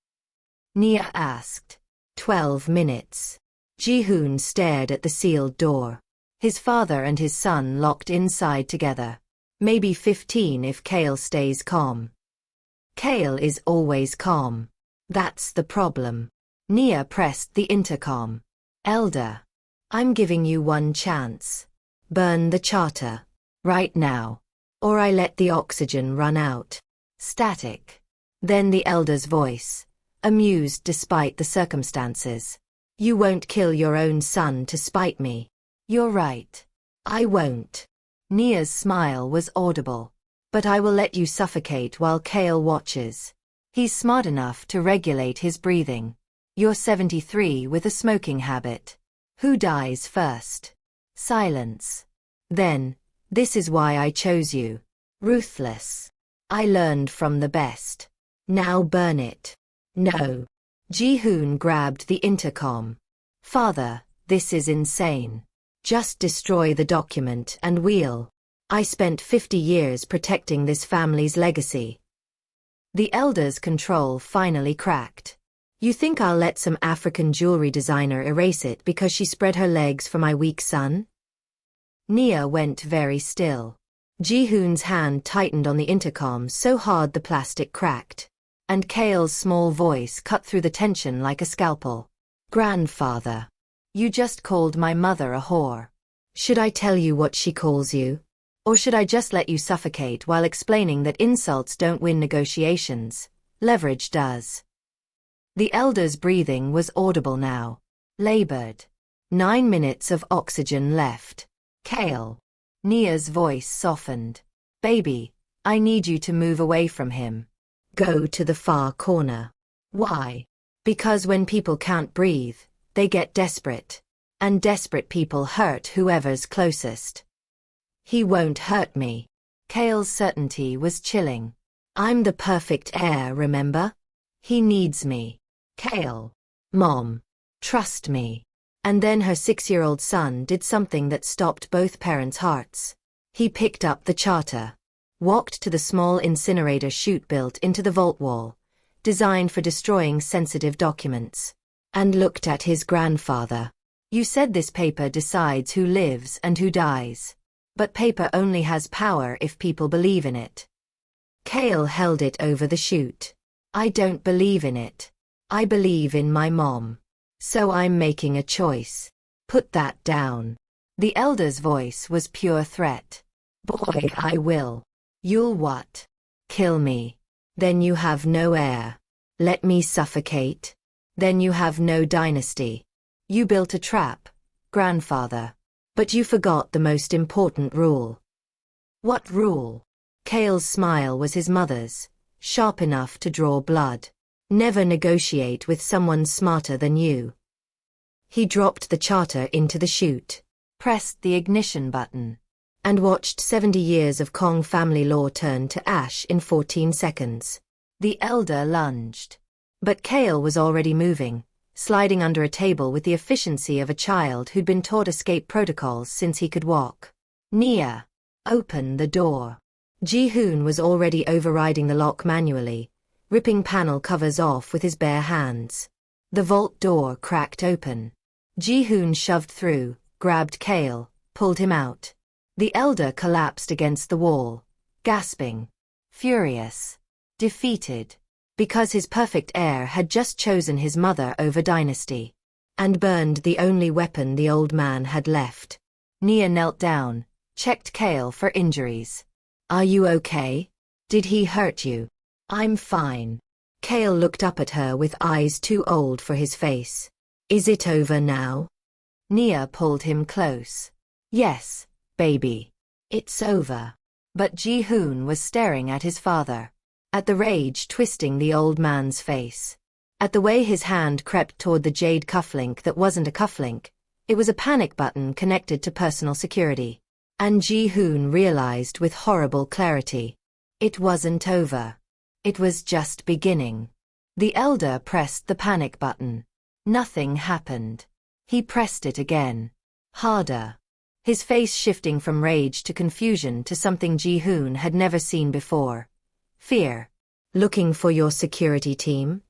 Nia asked. 12 minutes. Ji-hoon stared at the sealed door. His father and his son locked inside together. Maybe 15 if Kale stays calm. Kale is always calm. That's the problem. Nia pressed the intercom. Elder. I'm giving you one chance. Burn the charter. Right now. Or I let the oxygen run out. Static. Then the elder's voice, amused despite the circumstances. You won't kill your own son to spite me. You're right. I won't. Nia's smile was audible. But I will let you suffocate while Kale watches. He's smart enough to regulate his breathing. You're 73 with a smoking habit. Who dies first? Silence. Then, this is why I chose you. Ruthless. I learned from the best. Now burn it. No. Ji-hoon grabbed the intercom. Father, this is insane. Just destroy the document and we'll. I spent 50 years protecting this family's legacy. The elder's control finally cracked. You think I'll let some African jewelry designer erase it because she spread her legs for my weak son? Nia went very still. Ji-hoon's hand tightened on the intercom so hard the plastic cracked. And Kale's small voice cut through the tension like a scalpel. Grandfather. You just called my mother a whore. Should I tell you what she calls you? Or should I just let you suffocate while explaining that insults don't win negotiations, leverage does? The elder's breathing was audible now. Labored. 9 minutes of oxygen left. Kale. Nia's voice softened. Baby, I need you to move away from him. Go to the far corner. Why? Because when people can't breathe, they get desperate. And desperate people hurt whoever's closest. He won't hurt me. Kale's certainty was chilling. I'm the perfect heir, remember? He needs me. Kale. Mom. Trust me. And then her 6-year-old son did something that stopped both parents' hearts. He picked up the charter. Walked to the small incinerator chute built into the vault wall, designed for destroying sensitive documents. And looked at his grandfather. You said this paper decides who lives and who dies. But paper only has power if people believe in it. Kale held it over the chute. I don't believe in it. I believe in my mom. So I'm making a choice. Put that down. The elder's voice was pure threat. Boy, I will. You'll what? Kill me. Then you have no heir. Let me suffocate. Then you have no dynasty. You built a trap, grandfather. But you forgot the most important rule. What rule? Kale's smile was his mother's, sharp enough to draw blood. Never negotiate with someone smarter than you. He dropped the charter into the chute, pressed the ignition button, and watched 70 years of Kong family law turn to ash in 14 seconds. The elder lunged. But Kale was already moving, sliding under a table with the efficiency of a child who'd been taught escape protocols since he could walk. Nia. Open the door. Ji-hoon was already overriding the lock manually, ripping panel covers off with his bare hands. The vault door cracked open. Ji-hoon shoved through, grabbed Kale, pulled him out. The elder collapsed against the wall, gasping. Furious. Defeated. Because his perfect heir had just chosen his mother over dynasty. And burned the only weapon the old man had left. Nia knelt down, checked Kale for injuries. Are you okay? Did he hurt you? I'm fine. Kale looked up at her with eyes too old for his face. Is it over now? Nia pulled him close. Yes, baby. It's over. But Ji-hoon was staring at his father. At the rage twisting the old man's face. At the way his hand crept toward the jade cufflink that wasn't a cufflink. It was a panic button connected to personal security. And Ji-hoon realized with horrible clarity. It wasn't over. It was just beginning. The elder pressed the panic button. Nothing happened. He pressed it again. Harder. His face shifting from rage to confusion to something Ji-hoon had never seen before. Fear. Looking for your security team?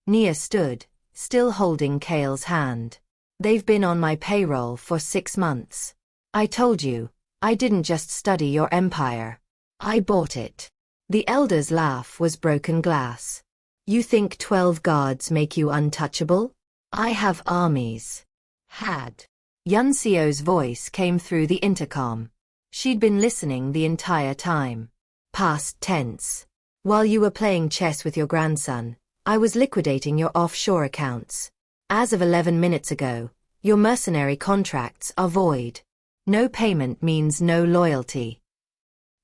Nia stood, still holding Kale's hand. They've been on my payroll for 6 months. I told you, I didn't just study your empire. I bought it. The elder's laugh was broken glass. You think 12 guards make you untouchable? I have armies. Had. Yunseo's voice came through the intercom. She'd been listening the entire time. Past tense. While you were playing chess with your grandson, I was liquidating your offshore accounts. As of 11 minutes ago, your mercenary contracts are void. No payment means no loyalty.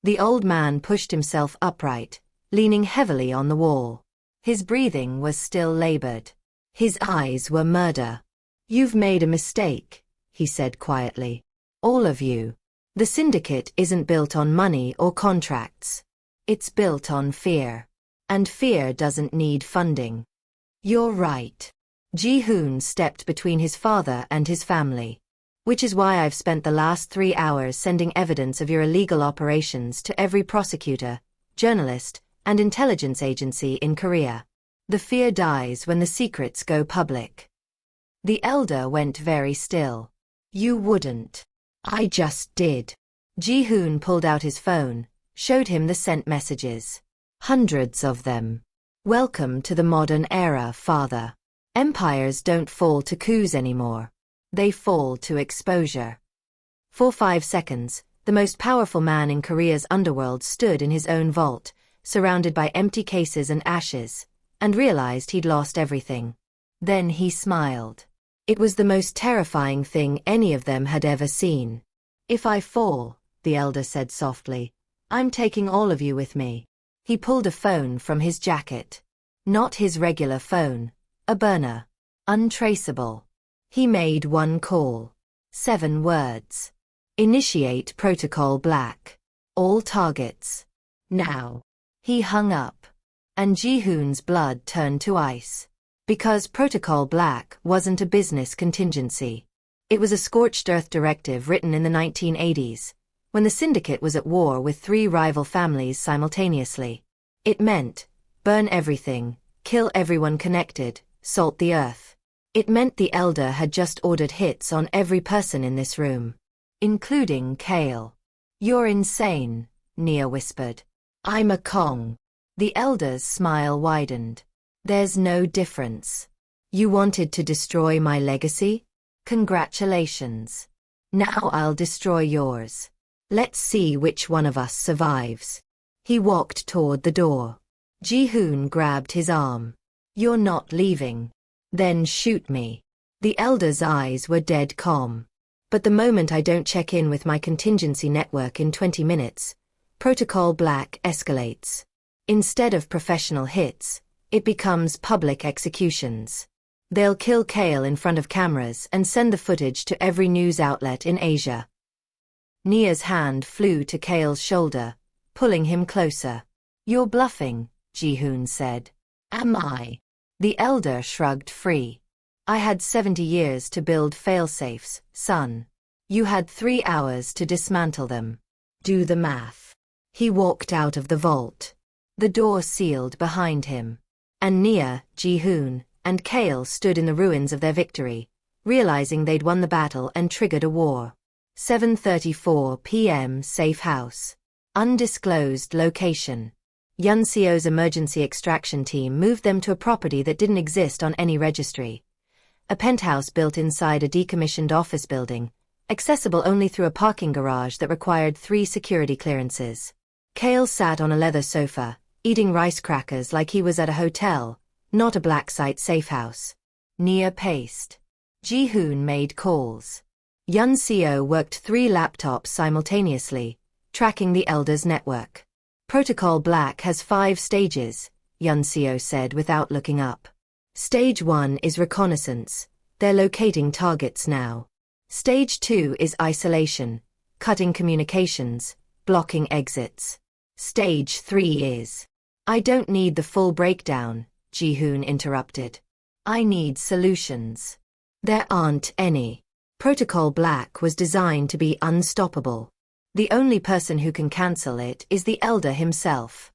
The old man pushed himself upright, leaning heavily on the wall. His breathing was still labored. His eyes were murder. You've made a mistake, he said quietly. All of you. The syndicate isn't built on money or contracts. It's built on fear. And fear doesn't need funding. You're right. Ji-hoon stepped between his father and his family. Which is why I've spent the last 3 hours sending evidence of your illegal operations to every prosecutor, journalist, and intelligence agency in Korea. The fear dies when the secrets go public. The elder went very still. You wouldn't. I just did. Ji-hoon pulled out his phone, showed him the sent messages. Hundreds of them. Welcome to the modern era, father. Empires don't fall to coups anymore. They fall to exposure. For 5 seconds, the most powerful man in Korea's underworld stood in his own vault, surrounded by empty cases and ashes, and realized he'd lost everything. Then he smiled. It was the most terrifying thing any of them had ever seen. If I fall, the elder said softly, I'm taking all of you with me. He pulled a phone from his jacket. Not his regular phone, a burner. Untraceable. He made one call. 7 words. Initiate Protocol Black. All targets. Now. He hung up. And Ji-hoon's blood turned to ice. Because Protocol Black wasn't a business contingency. It was a scorched earth directive written in the 1980s, when the syndicate was at war with 3 rival families simultaneously. It meant, burn everything, kill everyone connected, salt the earth. It meant the elder had just ordered hits on every person in this room. Including Kale. You're insane, Nia whispered. I'm a Kong. The elder's smile widened. There's no difference. You wanted to destroy my legacy? Congratulations. Now I'll destroy yours. Let's see which one of us survives. He walked toward the door. Ji-hoon grabbed his arm. You're not leaving. Then shoot me. The elder's eyes were dead calm. But the moment I don't check in with my contingency network in 20 minutes, Protocol Black escalates. Instead of professional hits, it becomes public executions. They'll kill Kale in front of cameras and send the footage to every news outlet in Asia. Nia's hand flew to Kale's shoulder, pulling him closer. You're bluffing, Ji-hoon said. Am I? The elder shrugged free. I had 70 years to build failsafes, son. You had 3 hours to dismantle them. Do the math. He walked out of the vault. The door sealed behind him. And Nia, Ji-hoon, and Kale stood in the ruins of their victory, realizing they'd won the battle and triggered a war. 7:34 p.m. Safe house. Undisclosed location. Yunseo's emergency extraction team moved them to a property that didn't exist on any registry. A penthouse built inside a decommissioned office building, accessible only through a parking garage that required 3 security clearances. Kale sat on a leather sofa, eating rice crackers like he was at a hotel, not a black site safe house. Nia paced. Ji-hoon made calls. Yun Seo worked 3 laptops simultaneously, tracking the Elder's network. Protocol Black has 5 stages, Yun Seo said without looking up. Stage 1 is reconnaissance. They're locating targets now. Stage 2 is isolation, cutting communications, blocking exits. Stage 3 is... I don't need the full breakdown, Ji-hoon interrupted. I need solutions. There aren't any. Protocol Black was designed to be unstoppable. The only person who can cancel it is the Elder himself.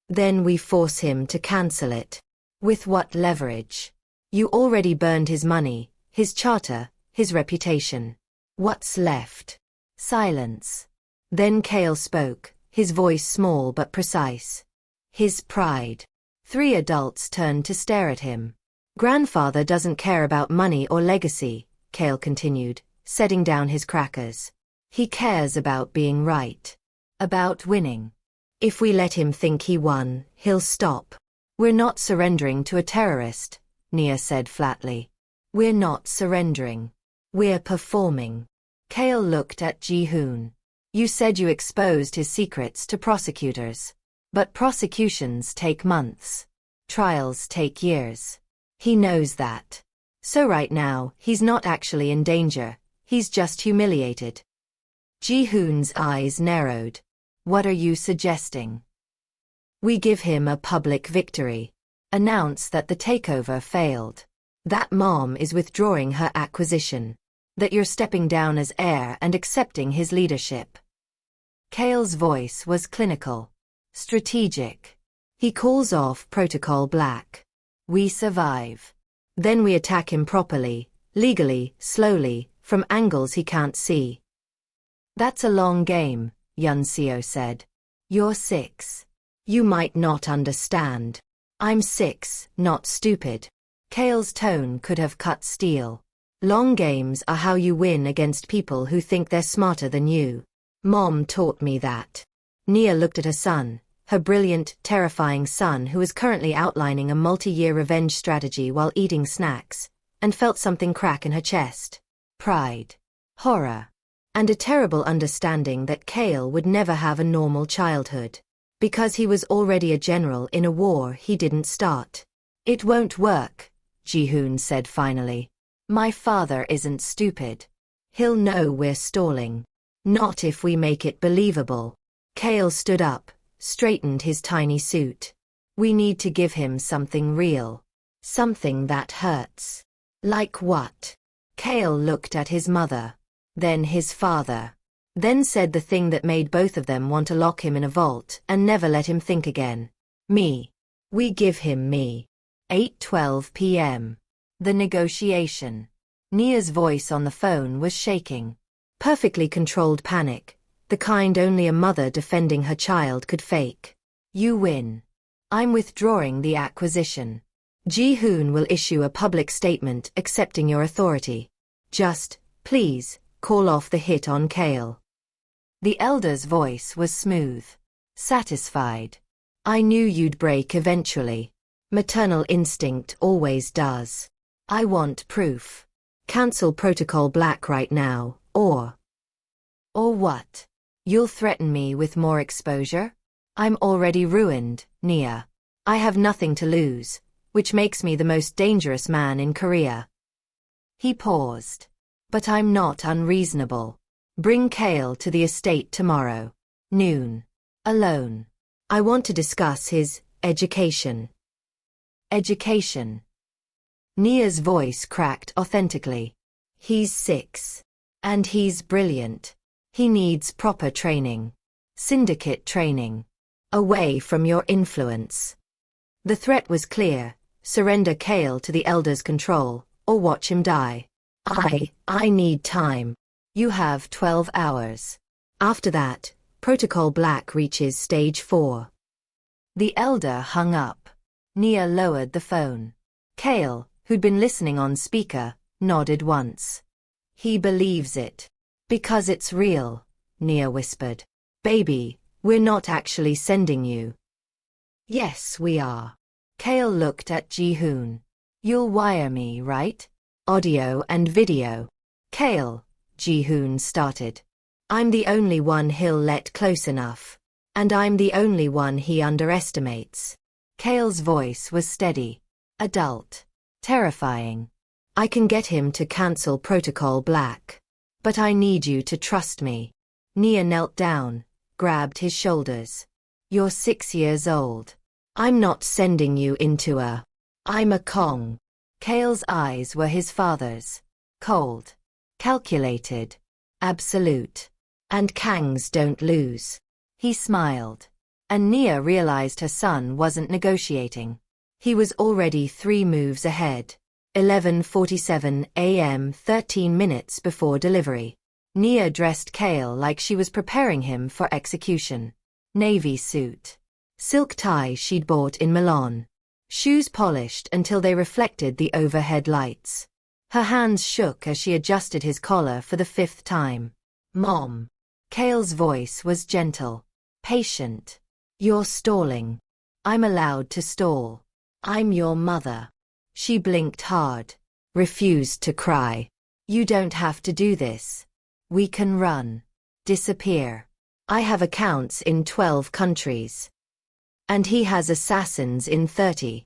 Then we force him to cancel it. With what leverage? You already burned his money, his charter, his reputation. What's left? Silence. Then Kale spoke, his voice small but precise. His pride. 3 adults turned to stare at him. Grandfather doesn't care about money or legacy, Kale continued, setting down his crackers. He cares about being right. About winning. If we let him think he won, he'll stop. We're not surrendering to a terrorist, Nia said flatly. We're not surrendering. We're performing. Kale looked at Ji-hoon. You said you exposed his secrets to prosecutors. But prosecutions take months. Trials take years. He knows that. So right now, he's not actually in danger, he's just humiliated. Ji-hoon's eyes narrowed. What are you suggesting? We give him a public victory. Announce that the takeover failed. That Mom is withdrawing her acquisition. That you're stepping down as heir and accepting his leadership. Kale's voice was clinical. Strategic. He calls off Protocol Black. We survive. Then we attack him properly, legally, slowly, from angles he can't see. That's a long game, Yun Seo said. You're 6. You might not understand. I'm 6, not stupid. Kale's tone could have cut steel. Long games are how you win against people who think they're smarter than you. Mom taught me that. Nia looked at her son, her brilliant, terrifying son who was currently outlining a multi-year revenge strategy while eating snacks, and felt something crack in her chest. Pride. Horror. And a terrible understanding that Kale would never have a normal childhood. Because he was already a general in a war he didn't start. It won't work, Ji-hoon said finally. My father isn't stupid. He'll know we're stalling. Not if we make it believable. Kale stood up, straightened his tiny suit. We need to give him something real. Something that hurts. Like what? Kale looked at his mother. Then his father. Then said the thing that made both of them want to lock him in a vault and never let him think again. Me. We give him me. 8:12 p.m. The negotiation. Nia's voice on the phone was shaking. Perfectly controlled panic, the kind only a mother defending her child could fake. You win. I'm withdrawing the acquisition. Ji-hoon will issue a public statement accepting your authority. Just, please, call off the hit on Kale. The Elder's voice was smooth. Satisfied. I knew you'd break eventually. Maternal instinct always does. I want proof. Cancel Protocol Black right now, or what? You'll threaten me with more exposure? I'm already ruined, Nia. I have nothing to lose, which makes me the most dangerous man in Korea. He paused. But I'm not unreasonable. Bring Kale to the estate tomorrow. Noon. Alone. I want to discuss his education. Education. Nia's voice cracked authentically. He's 6. And he's brilliant. He needs proper training. Syndicate training. Away from your influence. The threat was clear. Surrender Kale to the Elder's control, or watch him die. I need time. You have 12 hours. After that, Protocol Black reaches stage 4. The Elder hung up. Nia lowered the phone. Kale, who'd been listening on speaker, nodded once. He believes it. Because it's real, Nia whispered. Baby, we're not actually sending you. Yes, we are. Kale looked at Ji-hoon. You'll wire me, right? Audio and video. Kale, Ji-hoon started. I'm the only one he'll let close enough. And I'm the only one he underestimates. Kale's voice was steady, adult, terrifying. I can get him to cancel Protocol Black. But I need you to trust me. Nia knelt down, grabbed his shoulders. You're 6 years old. I'm not sending you into a... I'm a Kong. Kale's eyes were his father's. Cold. Calculated. Absolute. And Kangs don't lose. He smiled. And Nia realized her son wasn't negotiating. He was already 3 moves ahead. 11:47 a.m. 13 minutes before delivery. Nia dressed Kale like she was preparing him for execution. Navy suit. Silk tie she'd bought in Milan. Shoes polished until they reflected the overhead lights. Her hands shook as she adjusted his collar for the 5th time. Mom. Kale's voice was gentle. Patient. You're stalling. I'm allowed to stall. I'm your mother. She blinked hard. Refused to cry. You don't have to do this. We can run. Disappear. I have accounts in 12 countries. And he has assassins in 30.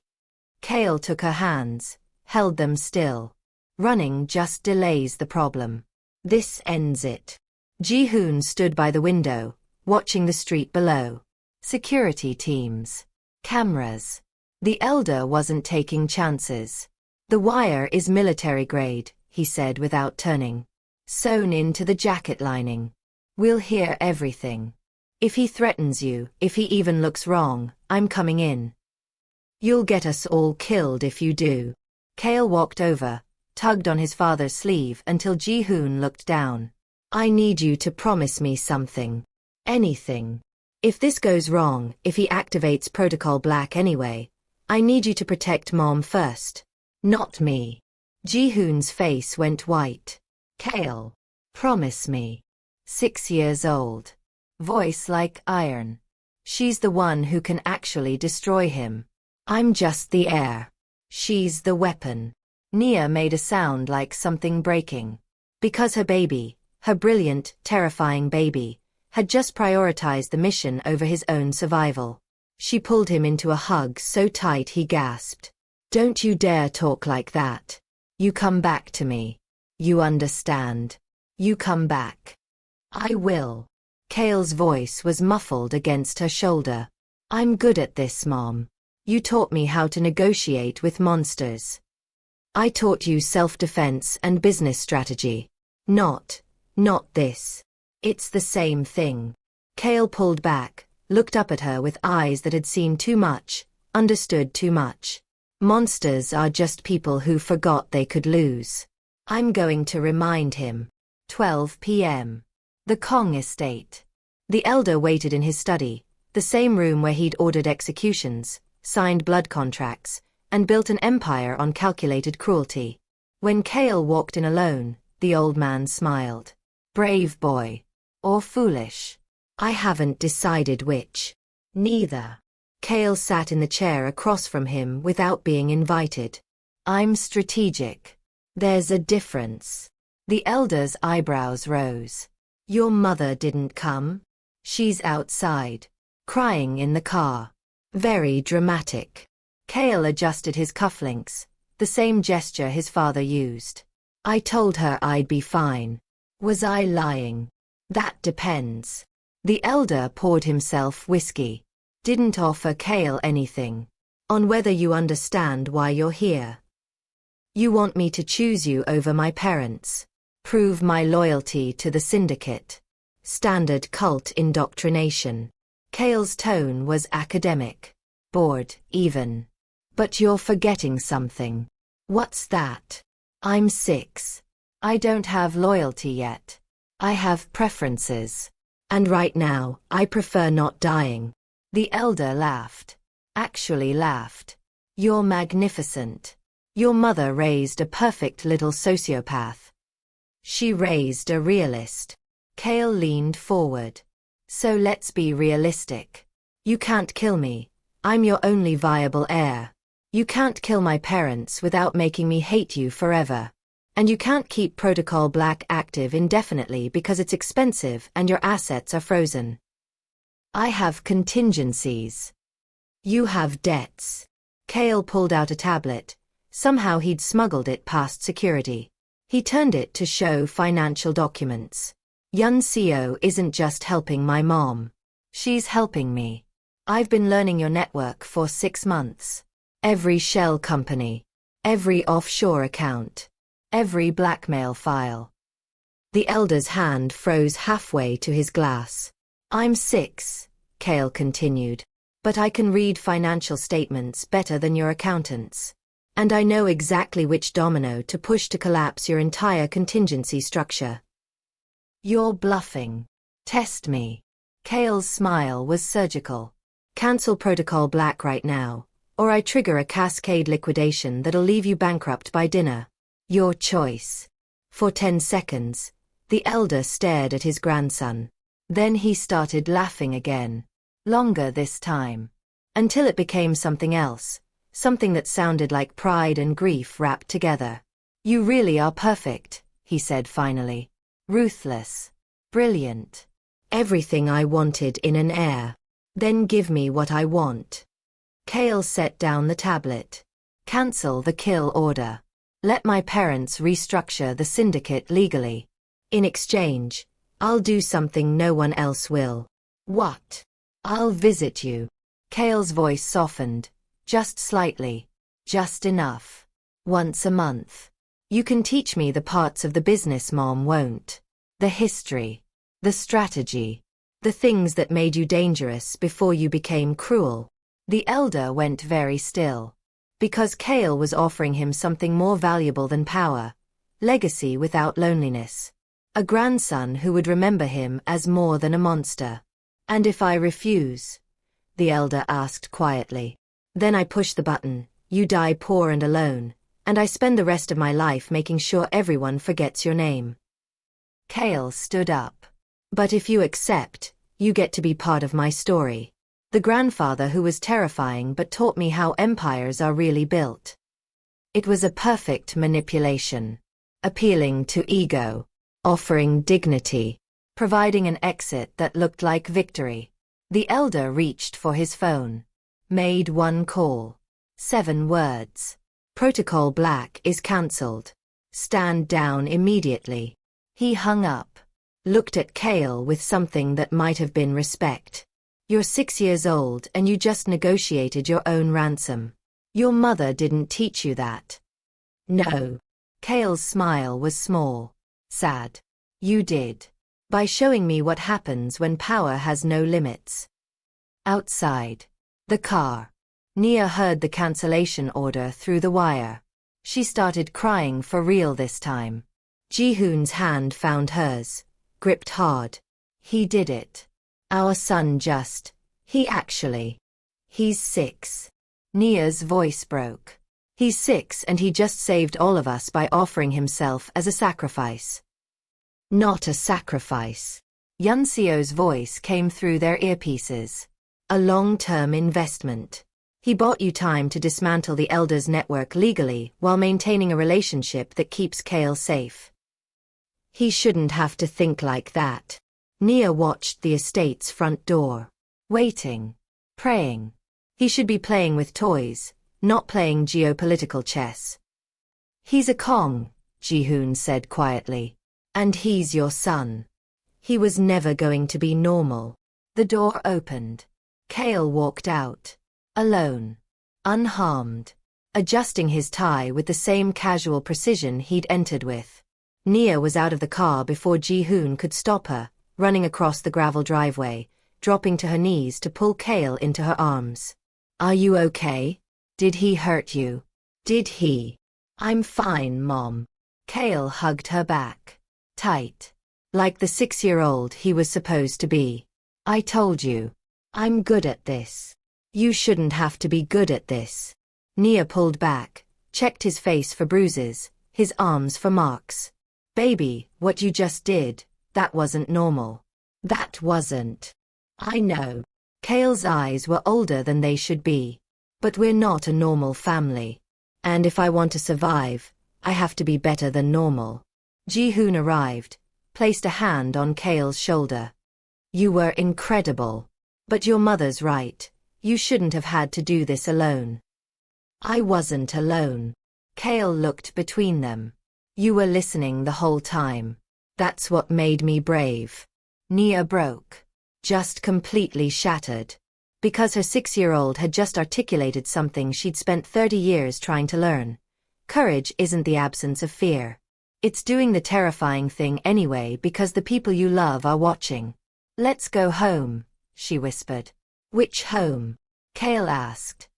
Kale took her hands, held them still. Running just delays the problem. This ends it. Ji-hoon stood by the window, watching the street below. Security teams. Cameras. The elder wasn't taking chances. The wire is military grade, he said without turning. Sewn into the jacket lining. We'll hear everything. If he threatens you, if he even looks wrong, I'm coming in. You'll get us all killed if you do. Kale walked over, tugged on his father's sleeve until Ji-hoon looked down. I need you to promise me something. Anything. If this goes wrong, if he activates Protocol Black anyway, I need you to protect Mom first. Not me. Ji-hoon's face went white. Kale. Promise me. 6 years old. Voice like iron. She's the one who can actually destroy him. I'm just the heir. She's the weapon. Nia made a sound like something breaking. Because her baby, her brilliant, terrifying baby, had just prioritized the mission over his own survival. She pulled him into a hug so tight he gasped. Don't you dare talk like that. You come back to me. You understand. You come back. I will. Kale's voice was muffled against her shoulder. I'm good at this, Mom. You taught me how to negotiate with monsters. I taught you self-defense and business strategy. Not this. It's the same thing. Kale pulled back, looked up at her with eyes that had seen too much, understood too much. Monsters are just people who forgot they could lose. I'm going to remind him. 12 p.m. The Kong estate. The elder waited in his study, the same room where he'd ordered executions, signed blood contracts, and built an empire on calculated cruelty. When Kale walked in alone, the old man smiled. Brave boy. Or foolish. I haven't decided which. Neither. Kale sat in the chair across from him without being invited. I'm strategic. There's a difference. The elder's eyebrows rose. Your mother didn't come? She's outside. Crying in the car. Very dramatic. Kale adjusted his cufflinks, the same gesture his father used. I told her I'd be fine. Was I lying? That depends. The elder poured himself whiskey. Didn't offer Kale anything. On whether you understand why you're here. You want me to choose you over my parents. Prove my loyalty to the syndicate. Standard cult indoctrination. Kale's tone was academic. Bored, even. But you're forgetting something. What's that? I'm 6. I don't have loyalty yet. I have preferences. And right now, I prefer not dying. The elder laughed. Actually laughed. You're magnificent. Your mother raised a perfect little sociopath. She raised a realist. Kale leaned forward. So let's be realistic. You can't kill me. I'm your only viable heir. You can't kill my parents without making me hate you forever. And you can't keep Protocol Black active indefinitely because it's expensive and your assets are frozen. I have contingencies. You have debts. Kale pulled out a tablet. Somehow he'd smuggled it past security. He turned it to show financial documents. Yun Seo isn't just helping my mom. She's helping me. I've been learning your network for 6 months. Every shell company. Every offshore account. Every blackmail file. The elder's hand froze halfway to his glass. I'm 6, Kale continued. But I can read financial statements better than your accountants. And I know exactly which domino to push to collapse your entire contingency structure. You're bluffing. Test me. Kale's smile was surgical. Cancel Protocol Black right now, or I trigger a cascade liquidation that'll leave you bankrupt by dinner. Your choice. For 10 seconds, the elder stared at his grandson. Then he started laughing again. Longer this time. Until it became something else. Something that sounded like pride and grief wrapped together. You really are perfect, he said finally. Ruthless. Brilliant. Everything I wanted in an heir. Then give me what I want. Kale set down the tablet. Cancel the kill order. Let my parents restructure the syndicate legally. In exchange, I'll do something no one else will. What? I'll visit you. Kale's voice softened. Just slightly. Just enough. Once a month. You can teach me the parts of the business Mom won't. The history. The strategy. The things that made you dangerous before you became cruel. The elder went very still. Because Kale was offering him something more valuable than power. Legacy without loneliness. A grandson who would remember him as more than a monster. And if I refuse? The elder asked quietly. Then I push the button, you die poor and alone, and I spend the rest of my life making sure everyone forgets your name. Kale stood up. But if you accept, you get to be part of my story. The grandfather who was terrifying but taught me how empires are really built. It was a perfect manipulation. Appealing to ego. Offering dignity. Providing an exit that looked like victory. The elder reached for his phone. Made one call. 7 words. Protocol Black is cancelled. Stand down immediately. He hung up. Looked at Kale with something that might have been respect. You're 6 years old and you just negotiated your own ransom. Your mother didn't teach you that. No. Kale's smile was small. Sad. You did. By showing me what happens when power has no limits. Outside. The car. Nia heard the cancellation order through the wire. She started crying for real this time. Ji-hoon's hand found hers. Gripped hard. He did it. Our son just. He's 6. Nia's voice broke. He's 6 and he just saved all of us by offering himself as a sacrifice. Not a sacrifice. Yun Seo's voice came through their earpieces. A long-term investment. He bought you time to dismantle the elder's network legally while maintaining a relationship that keeps Kale safe. He shouldn't have to think like that. Nia watched the estate's front door. Waiting. Praying. He should be playing with toys, not playing geopolitical chess. He's a Kong, Ji-hoon said quietly. And he's your son. He was never going to be normal. The door opened. Kale walked out. Alone. Unharmed. Adjusting his tie with the same casual precision he'd entered with. Nia was out of the car before Ji-hoon could stop her, running across the gravel driveway, dropping to her knees to pull Kale into her arms. Are you okay? Did he hurt you? Did he? I'm fine, Mom. Kale hugged her back. Tight. Like the 6-year-old he was supposed to be. I told you. I'm good at this. You shouldn't have to be good at this. Nia pulled back, checked his face for bruises, his arms for marks. Baby, what you just did, that wasn't normal. That wasn't. I know. Kale's eyes were older than they should be. But we're not a normal family. And if I want to survive, I have to be better than normal. Ji-hoon arrived, placed a hand on Kale's shoulder. You were incredible. But your mother's right. You shouldn't have had to do this alone. I wasn't alone. Kale looked between them. You were listening the whole time. That's what made me brave. Nia broke. Just completely shattered. Because her 6-year-old had just articulated something she'd spent 30 years trying to learn. Courage isn't the absence of fear. It's doing the terrifying thing anyway because the people you love are watching. Let's go home, she whispered. Which home? Kale asked.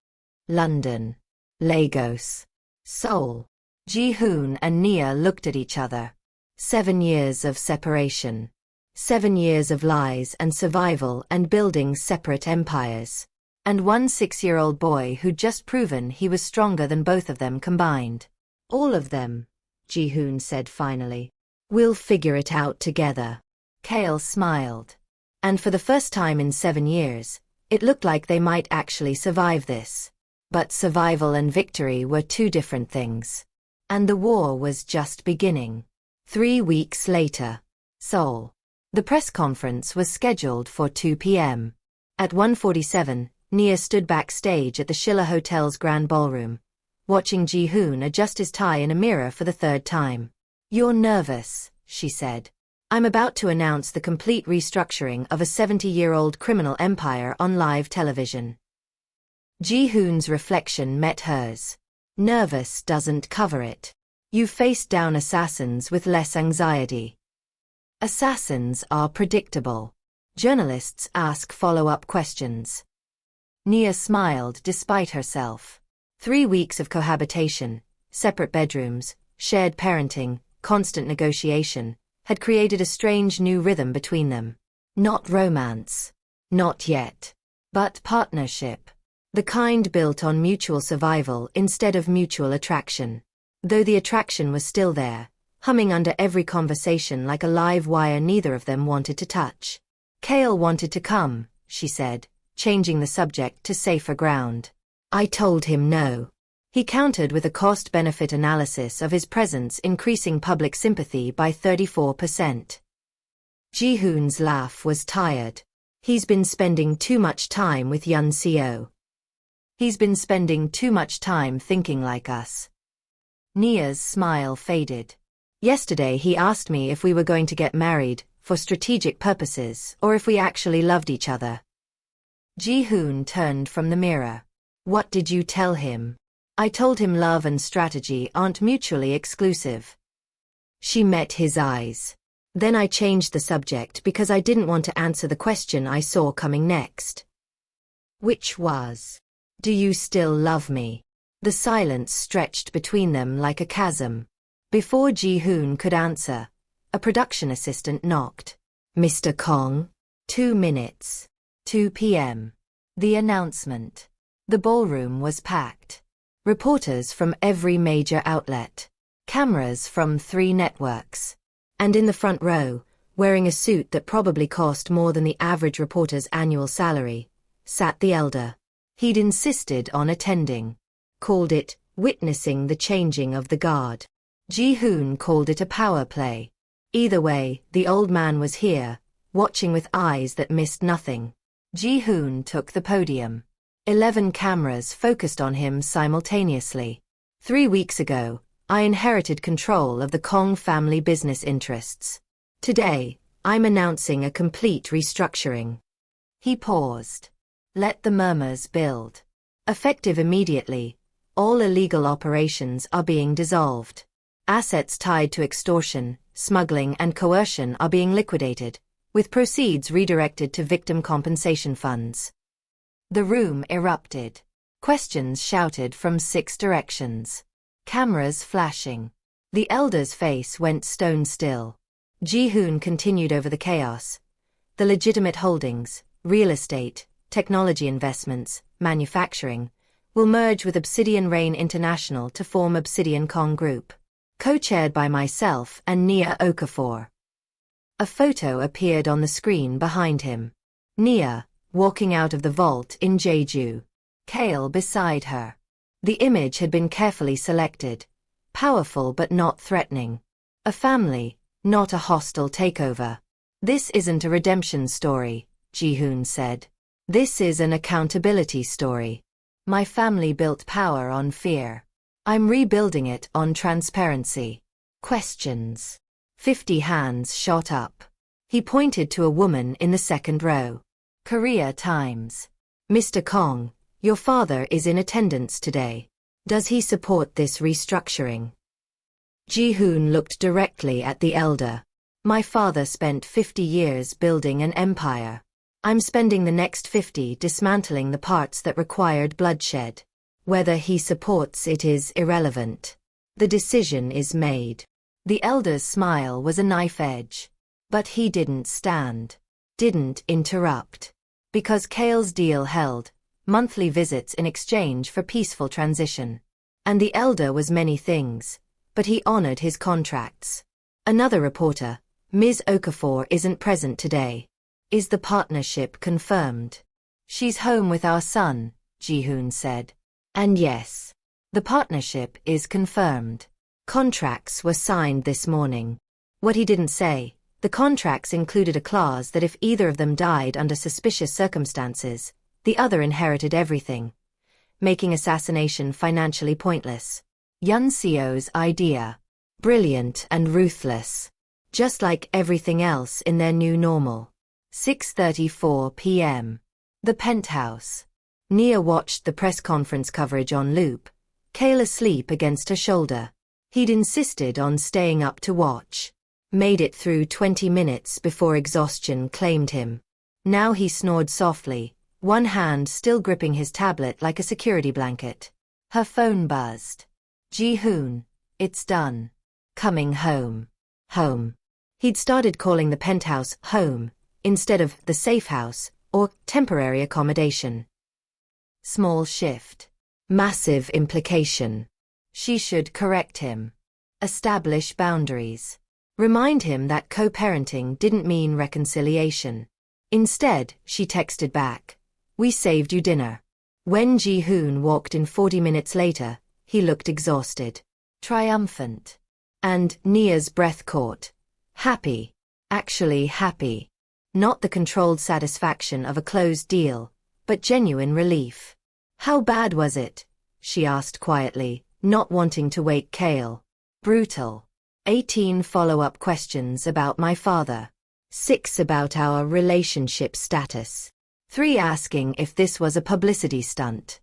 London. Lagos. Seoul. Ji-hoon and Nia looked at each other. 7 years of separation. 7 years of lies and survival and building separate empires. And one 6-year-old boy who'd just proven he was stronger than both of them combined. All of them, Ji-hoon said finally. We'll figure it out together. Kale smiled. And for the first time in 7 years, it looked like they might actually survive this. But survival and victory were two different things. And the war was just beginning. 3 weeks later. Seoul. The press conference was scheduled for 2 p.m. At 1:47, Nia stood backstage at the Schiller Hotel's Grand Ballroom, watching Ji-hoon adjust his tie in a mirror for the 3rd time. You're nervous, she said. I'm about to announce the complete restructuring of a 70-year-old criminal empire on live television. Ji-hoon's reflection met hers. Nervous doesn't cover it. You faced down assassins with less anxiety. Assassins are predictable. Journalists ask follow-up questions. Nia smiled despite herself. 3 weeks of cohabitation, separate bedrooms, shared parenting, constant negotiation, had created a strange new rhythm between them. Not romance. Not yet. But partnership. The kind built on mutual survival instead of mutual attraction. Though the attraction was still there, humming under every conversation like a live wire neither of them wanted to touch. Kale wanted to come, she said, changing the subject to safer ground. I told him no. He countered with a cost-benefit analysis of his presence increasing public sympathy by 34%. Ji-hoon's laugh was tired. He's been spending too much time with Yun Seo. He's been spending too much time thinking like us. Nia's smile faded. Yesterday he asked me if we were going to get married, for strategic purposes, or if we actually loved each other. Ji-hoon turned from the mirror. What did you tell him? I told him love and strategy aren't mutually exclusive. She met his eyes. Then I changed the subject because I didn't want to answer the question I saw coming next. Which was, do you still love me? The silence stretched between them like a chasm. Before Ji-hoon could answer, a production assistant knocked. Mr. Kong? 2 minutes. 2 p.m. The announcement. The ballroom was packed. Reporters from every major outlet. Cameras from 3 networks. And in the front row, wearing a suit that probably cost more than the average reporter's annual salary, sat the elder. He'd insisted on attending. Called it, witnessing the changing of the guard. Ji-hoon called it a power play. Either way, the old man was here, watching with eyes that missed nothing. Ji-hoon took the podium. 11 cameras focused on him simultaneously. 3 weeks ago, I inherited control of the Kong family business interests. Today, I'm announcing a complete restructuring. He paused. Let the murmurs build. Effective immediately, all illegal operations are being dissolved. Assets tied to extortion, smuggling and coercion are being liquidated, with proceeds redirected to victim compensation funds. The room erupted. Questions shouted from 6 directions. Cameras flashing. The elder's face went stone still. Ji-hoon continued over the chaos. The legitimate holdings, real estate, technology investments, manufacturing, will merge with Obsidian Rain International to form Obsidian Kong Group. co-chaired by myself and Nia Okafor. A photo appeared on the screen behind him. Nia, walking out of the vault in Jeju. Kale beside her. The image had been carefully selected. Powerful but not threatening. A family, not a hostile takeover. This isn't a redemption story, Ji-hoon said. This is an accountability story. My family built power on fear. I'm rebuilding it on transparency. Questions. 50 hands shot up. He pointed to a woman in the second row. Korea Times. Mr. Kong, your father is in attendance today. Does he support this restructuring? Ji-hoon looked directly at the elder. My father spent 50 years building an empire. I'm spending the next 50 dismantling the parts that required bloodshed. Whether he supports it is irrelevant. The decision is made. The elder's smile was a knife edge. But he didn't stand. Didn't interrupt. Because Kale's deal held monthly visits in exchange for peaceful transition. And the elder was many things, but he honored his contracts. Another reporter, Ms. Okafor isn't present today. Is the partnership confirmed? She's home with our son, Ji-hoon said. And yes, the partnership is confirmed. Contracts were signed this morning. What he didn't say, the contracts included a clause that if either of them died under suspicious circumstances, the other inherited everything, making assassination financially pointless. Yun Seo's idea. Brilliant and ruthless. Just like everything else in their new normal. 6:34 p.m. The penthouse. Nia watched the press conference coverage on loop, Kale asleep against her shoulder. He'd insisted on staying up to watch. Made it through 20 minutes before exhaustion claimed him. Now he snored softly, one hand still gripping his tablet like a security blanket. Her phone buzzed. Ji-hoon, it's done. Coming home. Home. He'd started calling the penthouse home, instead of the safe house, or temporary accommodation. Small shift. Massive implication. She should correct him. Establish boundaries. Remind him that co-parenting didn't mean reconciliation. Instead, she texted back. We saved you dinner. When Ji-hoon walked in 40 minutes later, he looked exhausted. Triumphant. And Nia's breath caught. Happy. Actually happy. Not the controlled satisfaction of a closed deal, but genuine relief. How bad was it? She asked quietly, not wanting to wake Kale. Brutal. 18 follow-up questions about my father. 6 about our relationship status. 3 asking if this was a publicity stunt.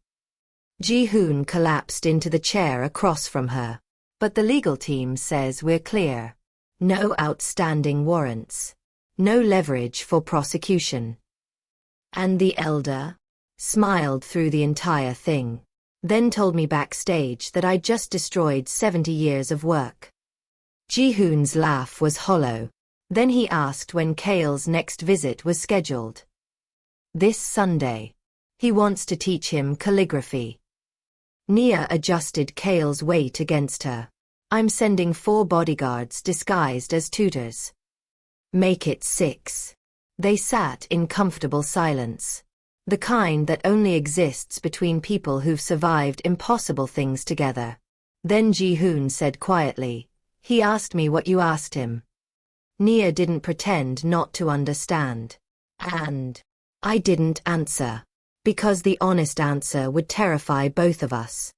Ji-hoon collapsed into the chair across from her. But the legal team says we're clear. No outstanding warrants. No leverage for prosecution. And the elder? Smiled through the entire thing. Then told me backstage that I'd just destroyed 70 years of work. Ji-hoon's laugh was hollow. Then he asked when Kale's next visit was scheduled. This Sunday. He wants to teach him calligraphy. Nia adjusted Kale's weight against her. I'm sending 4 bodyguards disguised as tutors. Make it 6. They sat in comfortable silence. The kind that only exists between people who've survived impossible things together. Then Ji-hoon said quietly, he asked me what you asked him. Nia didn't pretend not to understand. And I didn't answer. Because the honest answer would terrify both of us.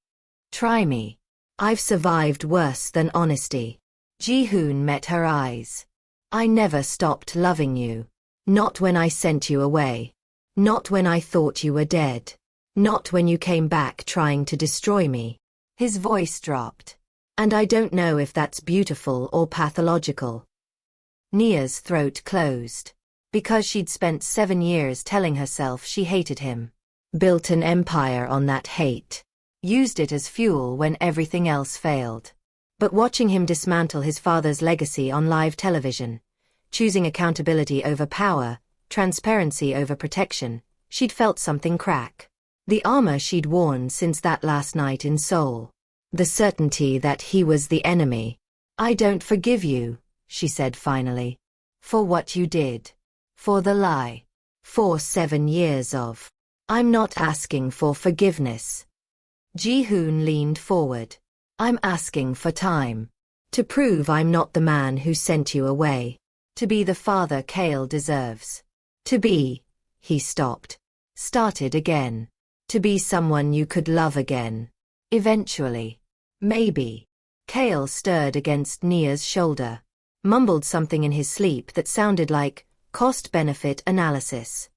Try me. I've survived worse than honesty. Ji-hoon met her eyes. I never stopped loving you. Not when I sent you away. Not when I thought you were dead. Not when you came back trying to destroy me. His voice dropped. And I don't know if that's beautiful or pathological. Nia's throat closed. Because she'd spent 7 years telling herself she hated him. Built an empire on that hate. Used it as fuel when everything else failed. But watching him dismantle his father's legacy on live television, choosing accountability over power, transparency over protection, she'd felt something crack. The armor she'd worn since that last night in Seoul. The certainty that he was the enemy, I don't forgive you, she said finally. For what you did. For the lie. For 7 years of. I'm not asking for forgiveness. Ji-hoon leaned forward. I'm asking for time. To prove I'm not the man who sent you away. To be the father Kale deserves. To be. He stopped. Started again. To be someone you could love again. Eventually. Maybe. Kale stirred against Nia's shoulder. Mumbled something in his sleep that sounded like cost-benefit analysis.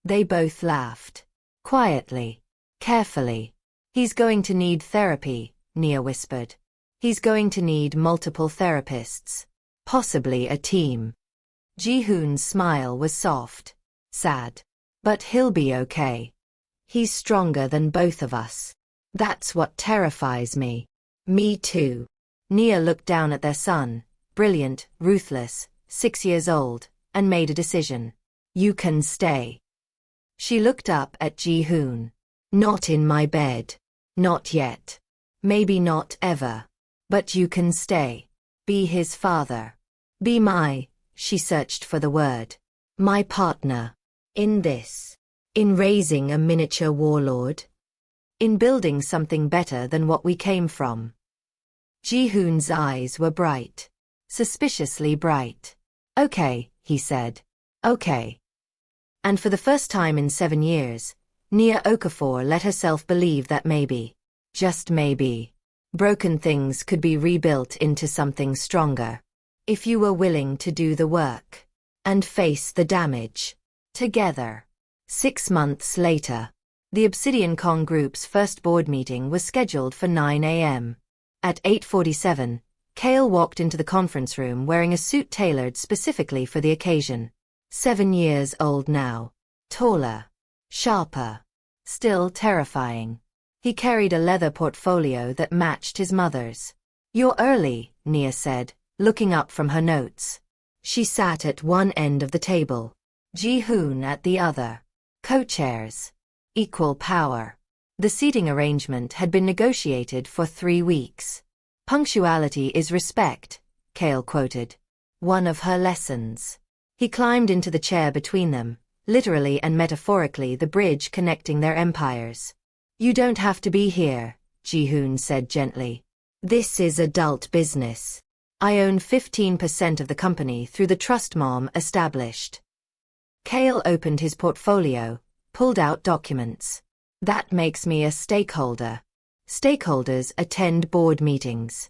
They both laughed. Quietly. Carefully. He's going to need therapy, Nia whispered. He's going to need multiple therapists. Possibly a team. Ji-hoon's smile was soft. Sad. But he'll be okay. He's stronger than both of us. That's what terrifies me. Me too. Nia looked down at their son, brilliant, ruthless, 6 years old, and made a decision. You can stay. She looked up at Ji-hoon. Not in my bed. Not yet. Maybe not ever. But you can stay. Be his father. Be my, she searched for the word. My partner. In this. In raising a miniature warlord. In building something better than what we came from. Ji-hoon's eyes were bright. Suspiciously bright. Okay, he said. Okay. And for the first time in 7 years, Nia Okafor let herself believe that maybe, just maybe, broken things could be rebuilt into something stronger. If you were willing to do the work. And face the damage. Together. 6 months later. The Obsidian Kong Group's first board meeting was scheduled for 9 a.m. At 8:47, Kale walked into the conference room wearing a suit tailored specifically for the occasion. 7 years old now. Taller. Sharper. Still terrifying. He carried a leather portfolio that matched his mother's. You're early, Nia said, looking up from her notes. She sat at one end of the table. Ji-hoon at the other. Co-chairs. Equal power. The seating arrangement had been negotiated for 3 weeks. Punctuality is respect, Kale quoted. One of her lessons. He climbed into the chair between them, literally and metaphorically the bridge connecting their empires. You don't have to be here, Ji-hoon said gently. This is adult business. I own 15% of the company through the trust Mom established. Kale opened his portfolio, pulled out documents. That makes me a stakeholder. Stakeholders attend board meetings.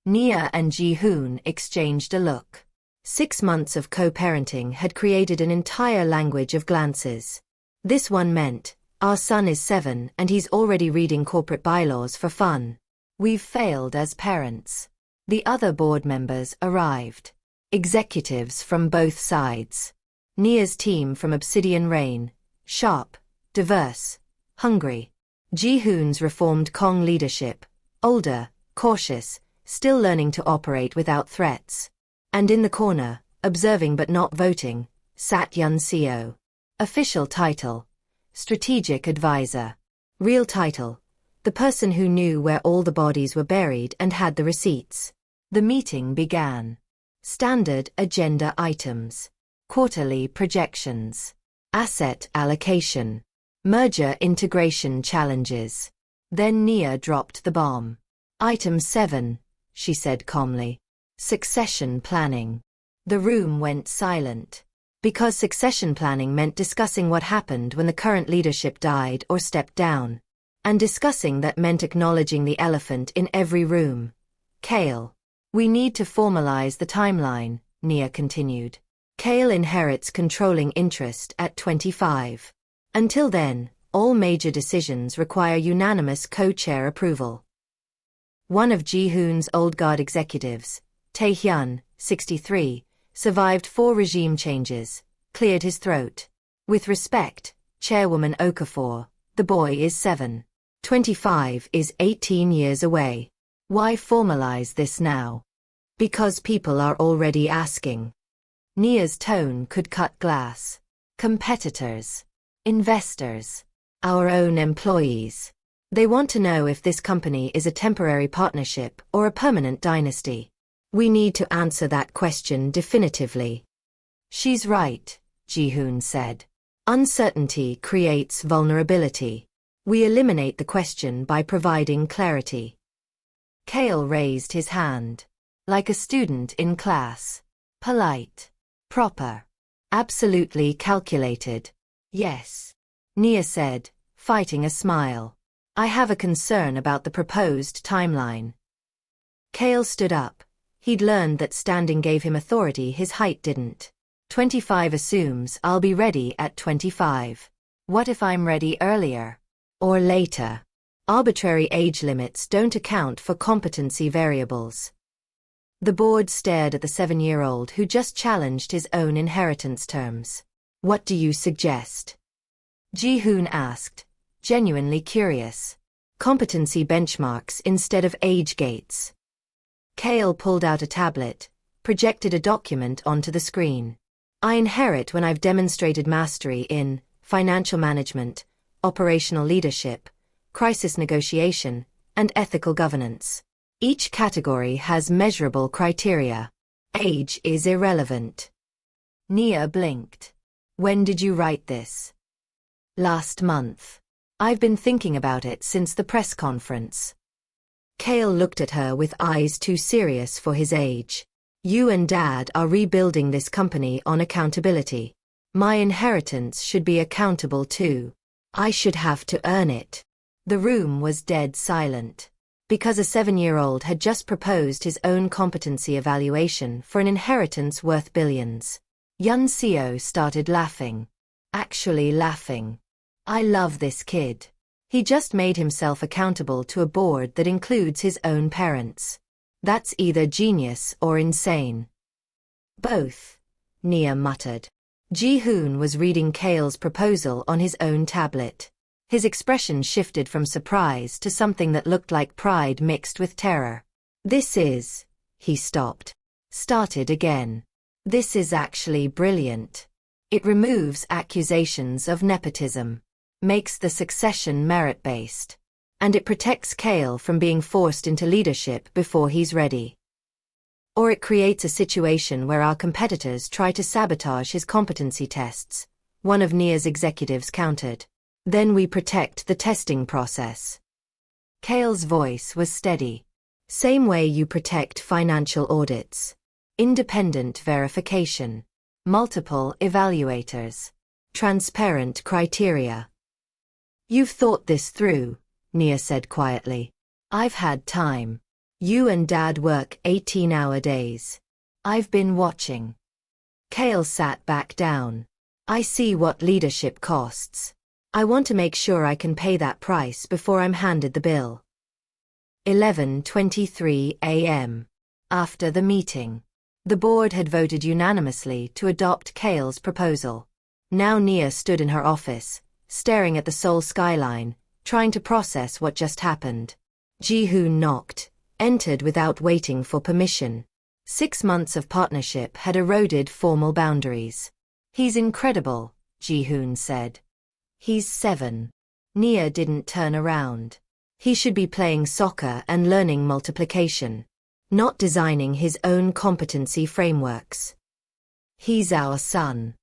Nia and Ji-hoon exchanged a look. 6 months of co-parenting had created an entire language of glances. This one meant, our son is 7 and he's already reading corporate bylaws for fun. We've failed as parents. The other board members arrived. Executives from both sides. Nia's team from Obsidian Rain. Sharp, diverse, hungry. Ji-hoon's reformed Kong leadership. Older, cautious, still learning to operate without threats. And in the corner, observing but not voting, sat Yun Seo. Official title. Strategic advisor. Real title. The person who knew where all the bodies were buried and had the receipts. The meeting began. Standard agenda items. Quarterly projections. Asset allocation. Merger integration challenges. Then Nia dropped the bomb. Item 7, she said calmly. Succession planning. The room went silent. Because succession planning meant discussing what happened when the current leadership died or stepped down. And discussing that meant acknowledging the elephant in every room. Kale. We need to formalize the timeline, Nia continued. Kale inherits controlling interest at 25. Until then, all major decisions require unanimous co-chair approval. One of Ji-hoon's old guard executives, Tae-hyun, 63, survived 4 regime changes, cleared his throat. With respect, Chairwoman Okafor, the boy is 7. 25 is 18 years away. Why formalize this now? Because people are already asking. Nia's tone could cut glass. Competitors. Investors. Our own employees. They want to know if this company is a temporary partnership or a permanent dynasty. We need to answer that question definitively. She's right, Ji-hoon said. Uncertainty creates vulnerability. We eliminate the question by providing clarity. Kale raised his hand. Like a student in class. Polite. Proper. Absolutely calculated. Yes. Nia said, fighting a smile. I have a concern about the proposed timeline. Kale stood up. He'd learned that standing gave him authority his height didn't. 25 assumes I'll be ready at 25. What if I'm ready earlier? Or later? Arbitrary age limits don't account for competency variables. The board stared at the 7-year-old who just challenged his own inheritance terms. What do you suggest? Ji-hoon asked, genuinely curious. Competency benchmarks instead of age gates. Kale pulled out a tablet, projected a document onto the screen. I inherit when I've demonstrated mastery in financial management, operational leadership, crisis negotiation, and ethical governance. Each category has measurable criteria. Age is irrelevant. Nia blinked. When did you write this? Last month. I've been thinking about it since the press conference. Kale looked at her with eyes too serious for his age. You and Dad are rebuilding this company on accountability. My inheritance should be accountable too. I should have to earn it. The room was dead silent. Because a 7-year-old had just proposed his own competency evaluation for an inheritance worth billions. Yun Seo started laughing. Actually laughing. I love this kid. He just made himself accountable to a board that includes his own parents. That's either genius or insane. Both, Nia muttered. Ji-hoon was reading Kale's proposal on his own tablet. His expression shifted from surprise to something that looked like pride mixed with terror. He stopped. Started again. This is actually brilliant. It removes accusations of nepotism, makes the succession merit-based, and it protects Kale from being forced into leadership before he's ready. Or it creates a situation where our competitors try to sabotage his competency tests, one of Nia's executives countered. Then we protect the testing process. Kale's voice was steady. Same way you protect financial audits. Independent verification. Multiple evaluators. Transparent criteria. You've thought this through, Nia said quietly. I've had time. You and Dad work 18-hour days. I've been watching. Kale sat back down. I see what leadership costs. I want to make sure I can pay that price before I'm handed the bill. 11:23 a.m. After the meeting. The board had voted unanimously to adopt Kale's proposal. Now Nia stood in her office, staring at the Seoul skyline, trying to process what just happened. Ji-hoon knocked, entered without waiting for permission. 6 months of partnership had eroded formal boundaries. He's incredible, Ji-hoon said. He's 7. Nia didn't turn around. He should be playing soccer and learning multiplication, not designing his own competency frameworks. He's our son.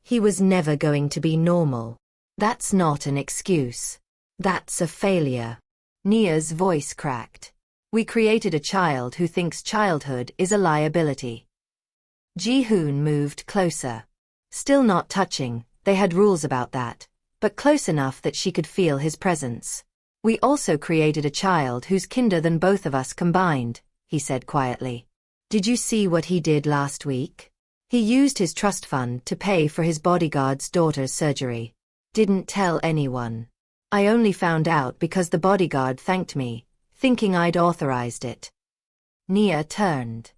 He was never going to be normal. That's not an excuse. That's a failure. Nia's voice cracked. We created a child who thinks childhood is a liability. Ji-hoon moved closer. Still not touching, they had rules about that, but close enough that she could feel his presence. We also created a child who's kinder than both of us combined, he said quietly. Did you see what he did last week? He used his trust fund to pay for his bodyguard's daughter's surgery. Didn't tell anyone. I only found out because the bodyguard thanked me, thinking I'd authorized it. Nia turned.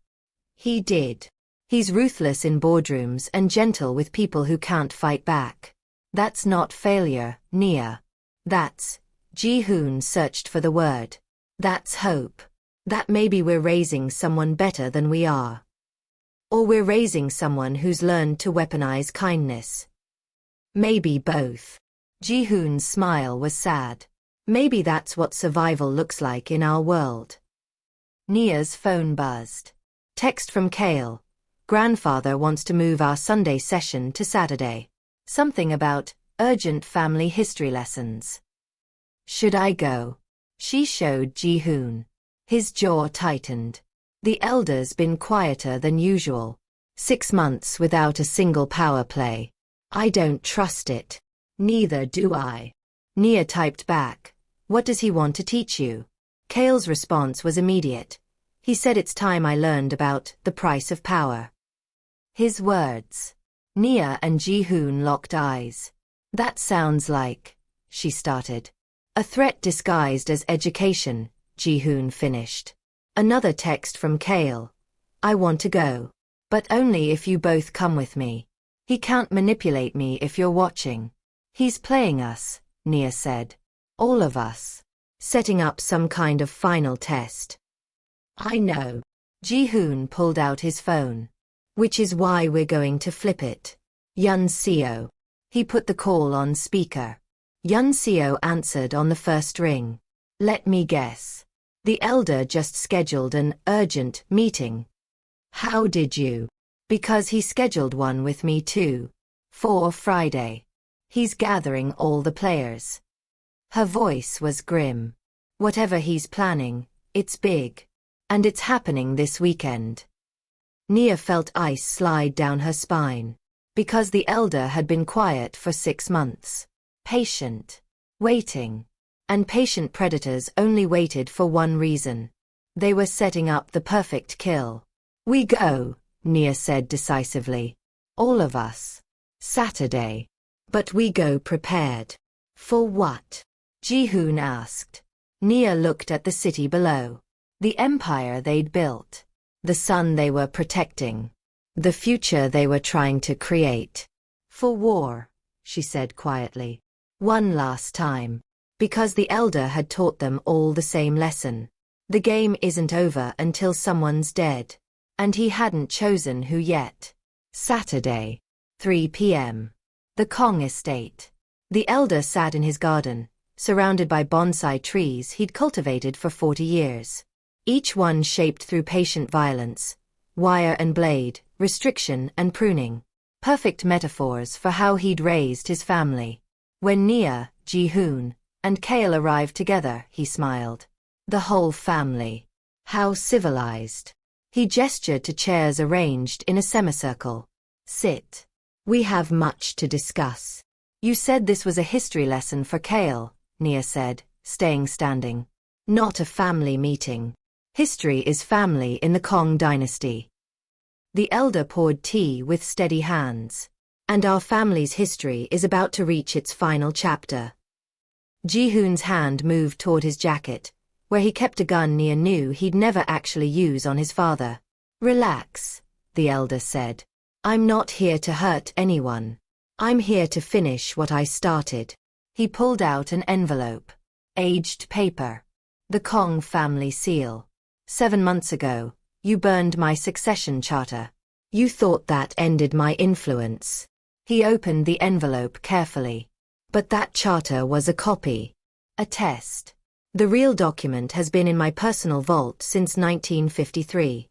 He did. He's ruthless in boardrooms and gentle with people who can't fight back. That's not failure, Nia. That's, Ji-hoon searched for the word. That's hope. That maybe we're raising someone better than we are. Or we're raising someone who's learned to weaponize kindness. Maybe both. Ji-hoon's smile was sad. Maybe that's what survival looks like in our world. Nia's phone buzzed. Text from Kale. Grandfather wants to move our Sunday session to Saturday. Something about urgent family history lessons. Should I go? She showed Ji-hoon. His jaw tightened. The elder's been quieter than usual. 6 months without a single power play. I don't trust it. Neither do I. Nia typed back. What does he want to teach you? Kale's response was immediate. He said it's time I learned about the price of power. His words. Nia and Ji-hoon locked eyes. That sounds like, she started. A threat disguised as education, Ji-hoon finished. Another text from Kale. I want to go. But only if you both come with me. He can't manipulate me if you're watching. He's playing us, Nia said. All of us. Setting up some kind of final test. I know. Ji-hoon pulled out his phone. Which is why we're going to flip it. Yun Seo. He put the call on speaker. Yun Seo answered on the first ring. Let me guess. The elder just scheduled an urgent meeting. How did you? Because he scheduled one with me too. For Friday. He's gathering all the players. Her voice was grim. Whatever he's planning, it's big. And it's happening this weekend. Nia felt ice slide down her spine. Because the elder had been quiet for 6 months. Patient. Waiting. And patient predators only waited for one reason. They were setting up the perfect kill. We go, Nia said decisively. All of us. Saturday. But we go prepared. For what? Ji-hoon asked. Nia looked at the city below. The empire they'd built. The sun they were protecting. The future they were trying to create. For war, she said quietly. One last time. Because the elder had taught them all the same lesson. The game isn't over until someone's dead. And he hadn't chosen who yet. Saturday. 3 p.m. The Kong estate. The elder sat in his garden, surrounded by bonsai trees he'd cultivated for 40 years. Each one shaped through patient violence, wire and blade, restriction and pruning. Perfect metaphors for how he'd raised his family. When Nia, Ji-hoon, and Kale arrived together, he smiled. The whole family. How civilized. He gestured to chairs arranged in a semicircle. Sit. We have much to discuss. You said this was a history lesson for Kale, Nia said, staying standing. Not a family meeting. History is family in the Kong dynasty. The elder poured tea with steady hands. And our family's history is about to reach its final chapter. Ji-hoon's hand moved toward his jacket, where he kept a gun Nia knew he'd never actually use on his father. Relax, the elder said. I'm not here to hurt anyone. I'm here to finish what I started. He pulled out an envelope. Aged paper. The Kong family seal. 7 months ago, you burned my succession charter. You thought that ended my influence. He opened the envelope carefully. But that charter was a copy. A test. The real document has been in my personal vault since 1953.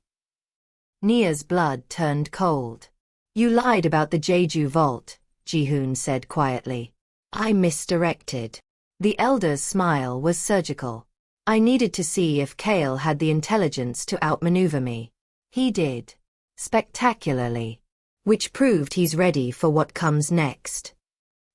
Nia's blood turned cold. You lied about the Jeju vault, Ji-hoon said quietly. I misdirected. The elder's smile was surgical. I needed to see if Kale had the intelligence to outmaneuver me. He did. Spectacularly. Which proved he's ready for what comes next.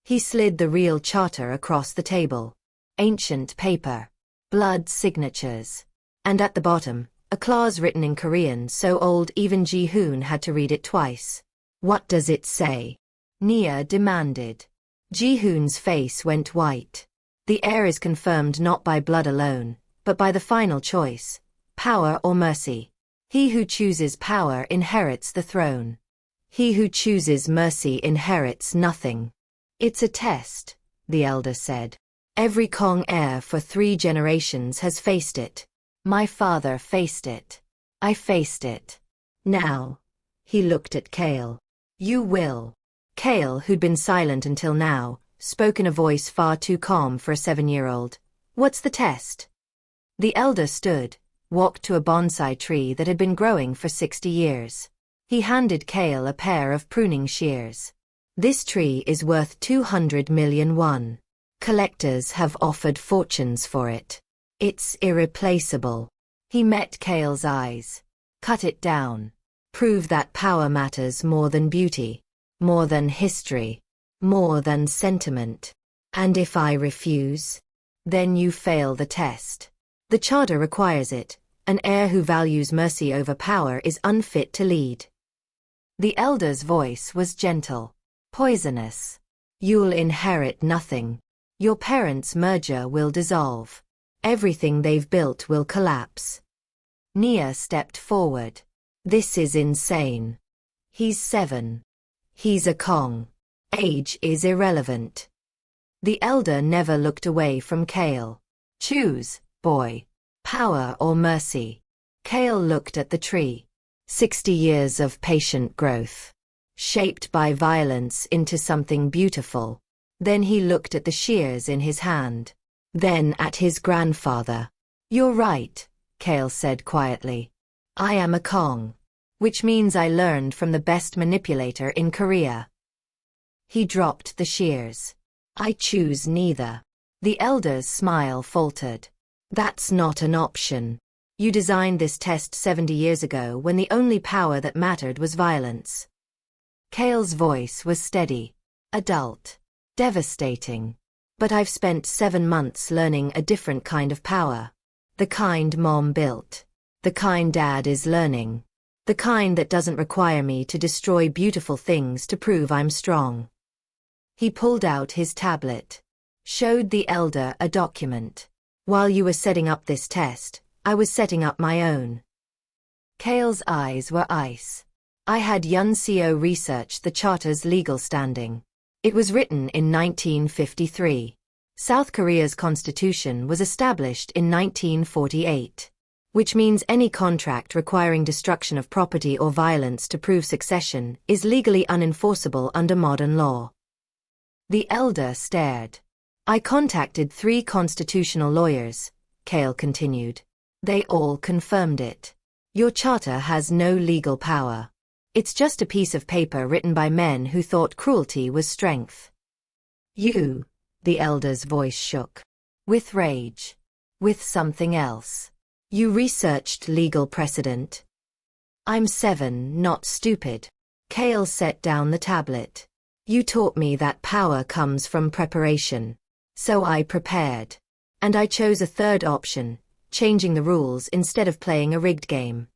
He slid the real charter across the table. Ancient paper. Blood signatures. And at the bottom, a clause written in Korean so old even Ji-hoon had to read it twice. What does it say? Nia demanded. Ji-hoon's face went white. The heir is confirmed not by blood alone, but by the final choice, power or mercy. He who chooses power inherits the throne. He who chooses mercy inherits nothing. It's a test, the elder said. Every Kong heir for 3 generations has faced it. My father faced it. I faced it. Now. He looked at Kale. You will. Kale, who'd been silent until now, spoke in a voice far too calm for a 7-year-old. What's the test? The elder stood, walked to a bonsai tree that had been growing for 60 years. He handed Kale a pair of pruning shears. This tree is worth 200 million won. Collectors have offered fortunes for it. It's irreplaceable. He met Kale's eyes. Cut it down. Prove that power matters more than beauty, more than history, more than sentiment. And if I refuse, then you fail the test. The charter requires it. An heir who values mercy over power is unfit to lead. The elder's voice was gentle, poisonous. You'll inherit nothing. Your parents' merger will dissolve. Everything they've built will collapse. Nia stepped forward. This is insane. He's 7. He's a Kong. Age is irrelevant. The elder never looked away from Kale. Choose, boy. Power or mercy. Kale looked at the tree. 60 years of patient growth. Shaped by violence into something beautiful. Then he looked at the shears in his hand. Then at his grandfather. You're right, Kale said quietly. I am a Kong. Which means I learned from the best manipulator in Korea. He dropped the shears. I choose neither. The elder's smile faltered. That's not an option. You designed this test 70 years ago when the only power that mattered was violence. Kale's voice was steady, adult, devastating. But I've spent 7 months learning a different kind of power. The kind Mom built. The kind Dad is learning. The kind that doesn't require me to destroy beautiful things to prove I'm strong. He pulled out his tablet. Showed the elder a document. While you were setting up this test, I was setting up my own. Kale's eyes were ice. I had Yun Seo research the charter's legal standing. It was written in 1953. South Korea's constitution was established in 1948. Which means any contract requiring destruction of property or violence to prove succession is legally unenforceable under modern law. The elder stared. I contacted 3 constitutional lawyers, Kale continued. They all confirmed it. Your charter has no legal power. It's just a piece of paper written by men who thought cruelty was strength. You, the elder's voice shook. With rage. With something else. You researched legal precedent. I'm 7, not stupid. Kale set down the tablet. You taught me that power comes from preparation. So I prepared. And I chose a third option, changing the rules instead of playing a rigged game.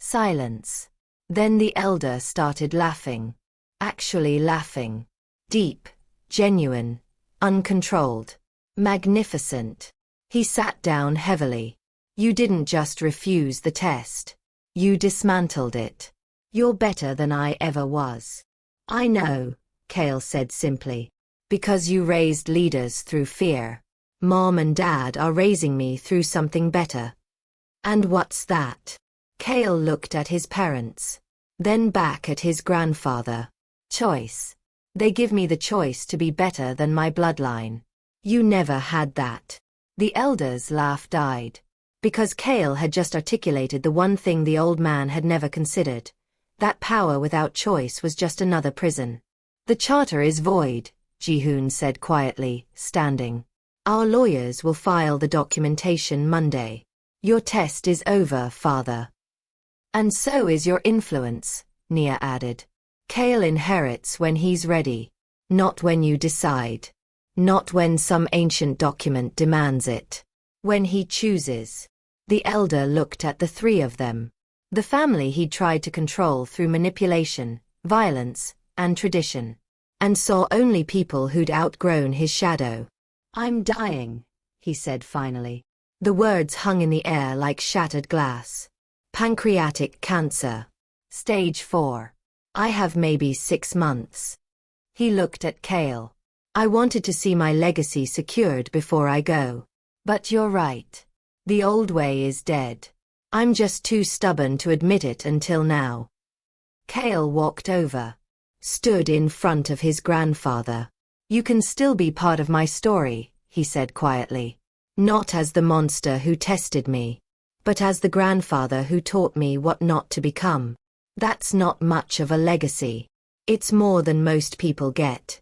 Silence. Then the elder started laughing. Actually laughing. Deep, genuine, uncontrolled, magnificent. He sat down heavily. You didn't just refuse the test. You dismantled it. You're better than I ever was. I know, Kale said simply. Because you raised leaders through fear. Mom and Dad are raising me through something better. And what's that? Kale looked at his parents. Then back at his grandfather. Choice. They give me the choice to be better than my bloodline. You never had that. The elder's laugh died. Because Kale had just articulated the one thing the old man had never considered. That power without choice was just another prison. The charter is void, Ji-hoon said quietly, standing. Our lawyers will file the documentation Monday. Your test is over, father. And so is your influence, Nia added. Kale inherits when he's ready. Not when you decide. Not when some ancient document demands it. When he chooses. The elder looked at the 3 of them. The family he'd tried to control through manipulation, violence, and tradition. And saw only people who'd outgrown his shadow. I'm dying, he said finally. The words hung in the air like shattered glass. Pancreatic cancer. Stage 4. I have maybe 6 months. He looked at Kale. I wanted to see my legacy secured before I go. But you're right. The old way is dead. I'm just too stubborn to admit it until now. Kale walked over. Stood in front of his grandfather. You can still be part of my story, he said quietly. Not as the monster who tested me, but as the grandfather who taught me what not to become. That's not much of a legacy. It's more than most people get.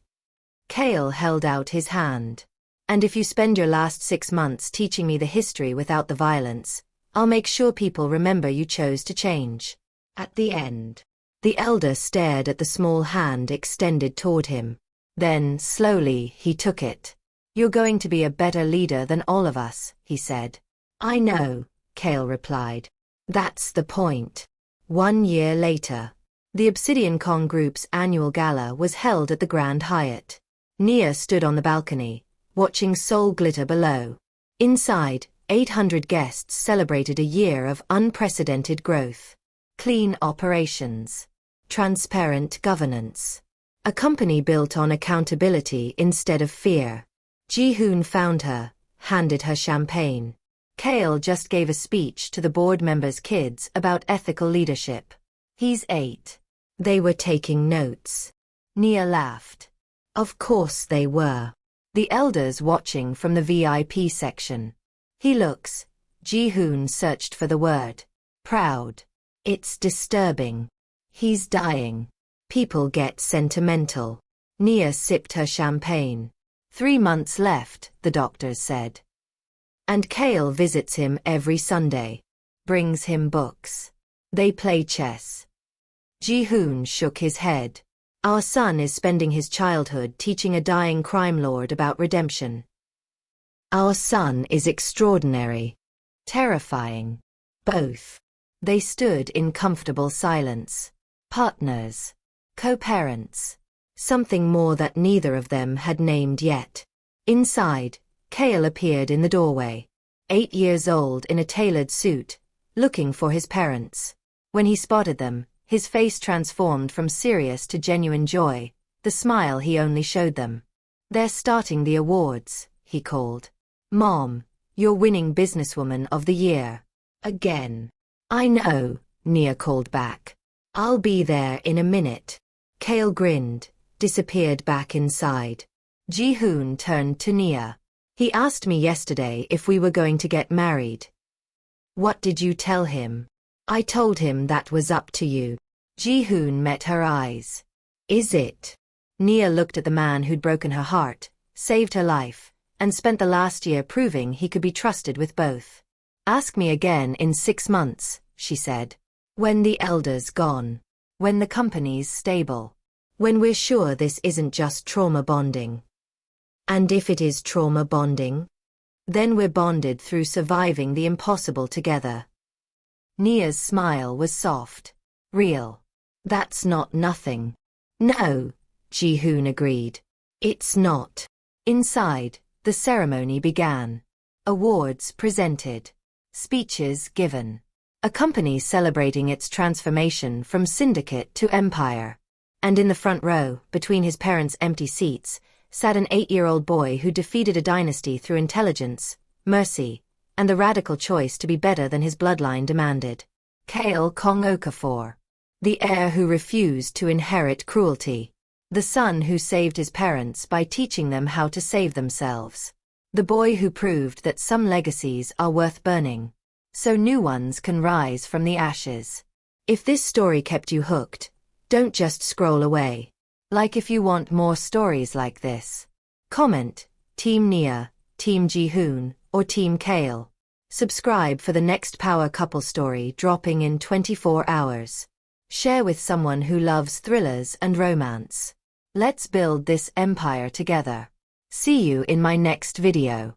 Kale held out his hand. And if you spend your last 6 months teaching me the history without the violence, I'll make sure people remember you chose to change. At the end, the elder stared at the small hand extended toward him. Then, slowly, he took it. You're going to be a better leader than all of us, he said. I know, Kale replied. That's the point. 1 year later, the Obsidian Kong Group's annual gala was held at the Grand Hyatt. Nia stood on the balcony, watching Soul glitter below. Inside, 800 guests celebrated a year of unprecedented growth. Clean operations. Transparent governance. A company built on accountability instead of fear. Ji-hoon found her, handed her champagne. Kale just gave a speech to the board members' kids about ethical leadership. He's 8. They were taking notes. Nia laughed. Of course they were. The elders watching from the VIP section. He looks. Ji-hoon searched for the word. Proud. It's disturbing. He's dying. People get sentimental. Nia sipped her champagne. 3 months left, the doctors said. And Kale visits him every Sunday. Brings him books. They play chess. Ji-hoon shook his head. Our son is spending his childhood teaching a dying crime lord about redemption. Our son is extraordinary. Terrifying. Both. They stood in comfortable silence. Partners. Co-parents. Something more that neither of them had named yet. Inside, Kale appeared in the doorway. 8 years old in a tailored suit, looking for his parents. When he spotted them, his face transformed from serious to genuine joy, the smile he only showed them. They're starting the awards, he called. Mom, you're winning Businesswoman of the Year. Again. I know, Nia called back. I'll be there in a minute. Kale grinned, disappeared back inside. Ji-hoon turned to Nia. He asked me yesterday if we were going to get married. What did you tell him? I told him that was up to you. Ji-hoon met her eyes. Is it? Nia looked at the man who'd broken her heart, saved her life, and spent the last year proving he could be trusted with both. Ask me again in 6 months, she said. When the elder's gone. When the company's stable. When we're sure this isn't just trauma bonding. And if it is trauma bonding? Then we're bonded through surviving the impossible together. Nia's smile was soft. Real. That's not nothing. No, Ji-hoon agreed. It's not. Inside, the ceremony began. Awards presented. Speeches given. A company celebrating its transformation from syndicate to empire. And in the front row, between his parents' empty seats, sat an 8-year-old boy who defeated a dynasty through intelligence, mercy, and the radical choice to be better than his bloodline demanded. Kale Kong Okafor. The heir who refused to inherit cruelty. The son who saved his parents by teaching them how to save themselves. The boy who proved that some legacies are worth burning, so new ones can rise from the ashes. If this story kept you hooked, don't just scroll away. Like if you want more stories like this. Comment, Team Nia, Team Ji-hoon, or Team Kale. Subscribe for the next power couple story dropping in 24 hours. Share with someone who loves thrillers and romance. Let's build this empire together. See you in my next video.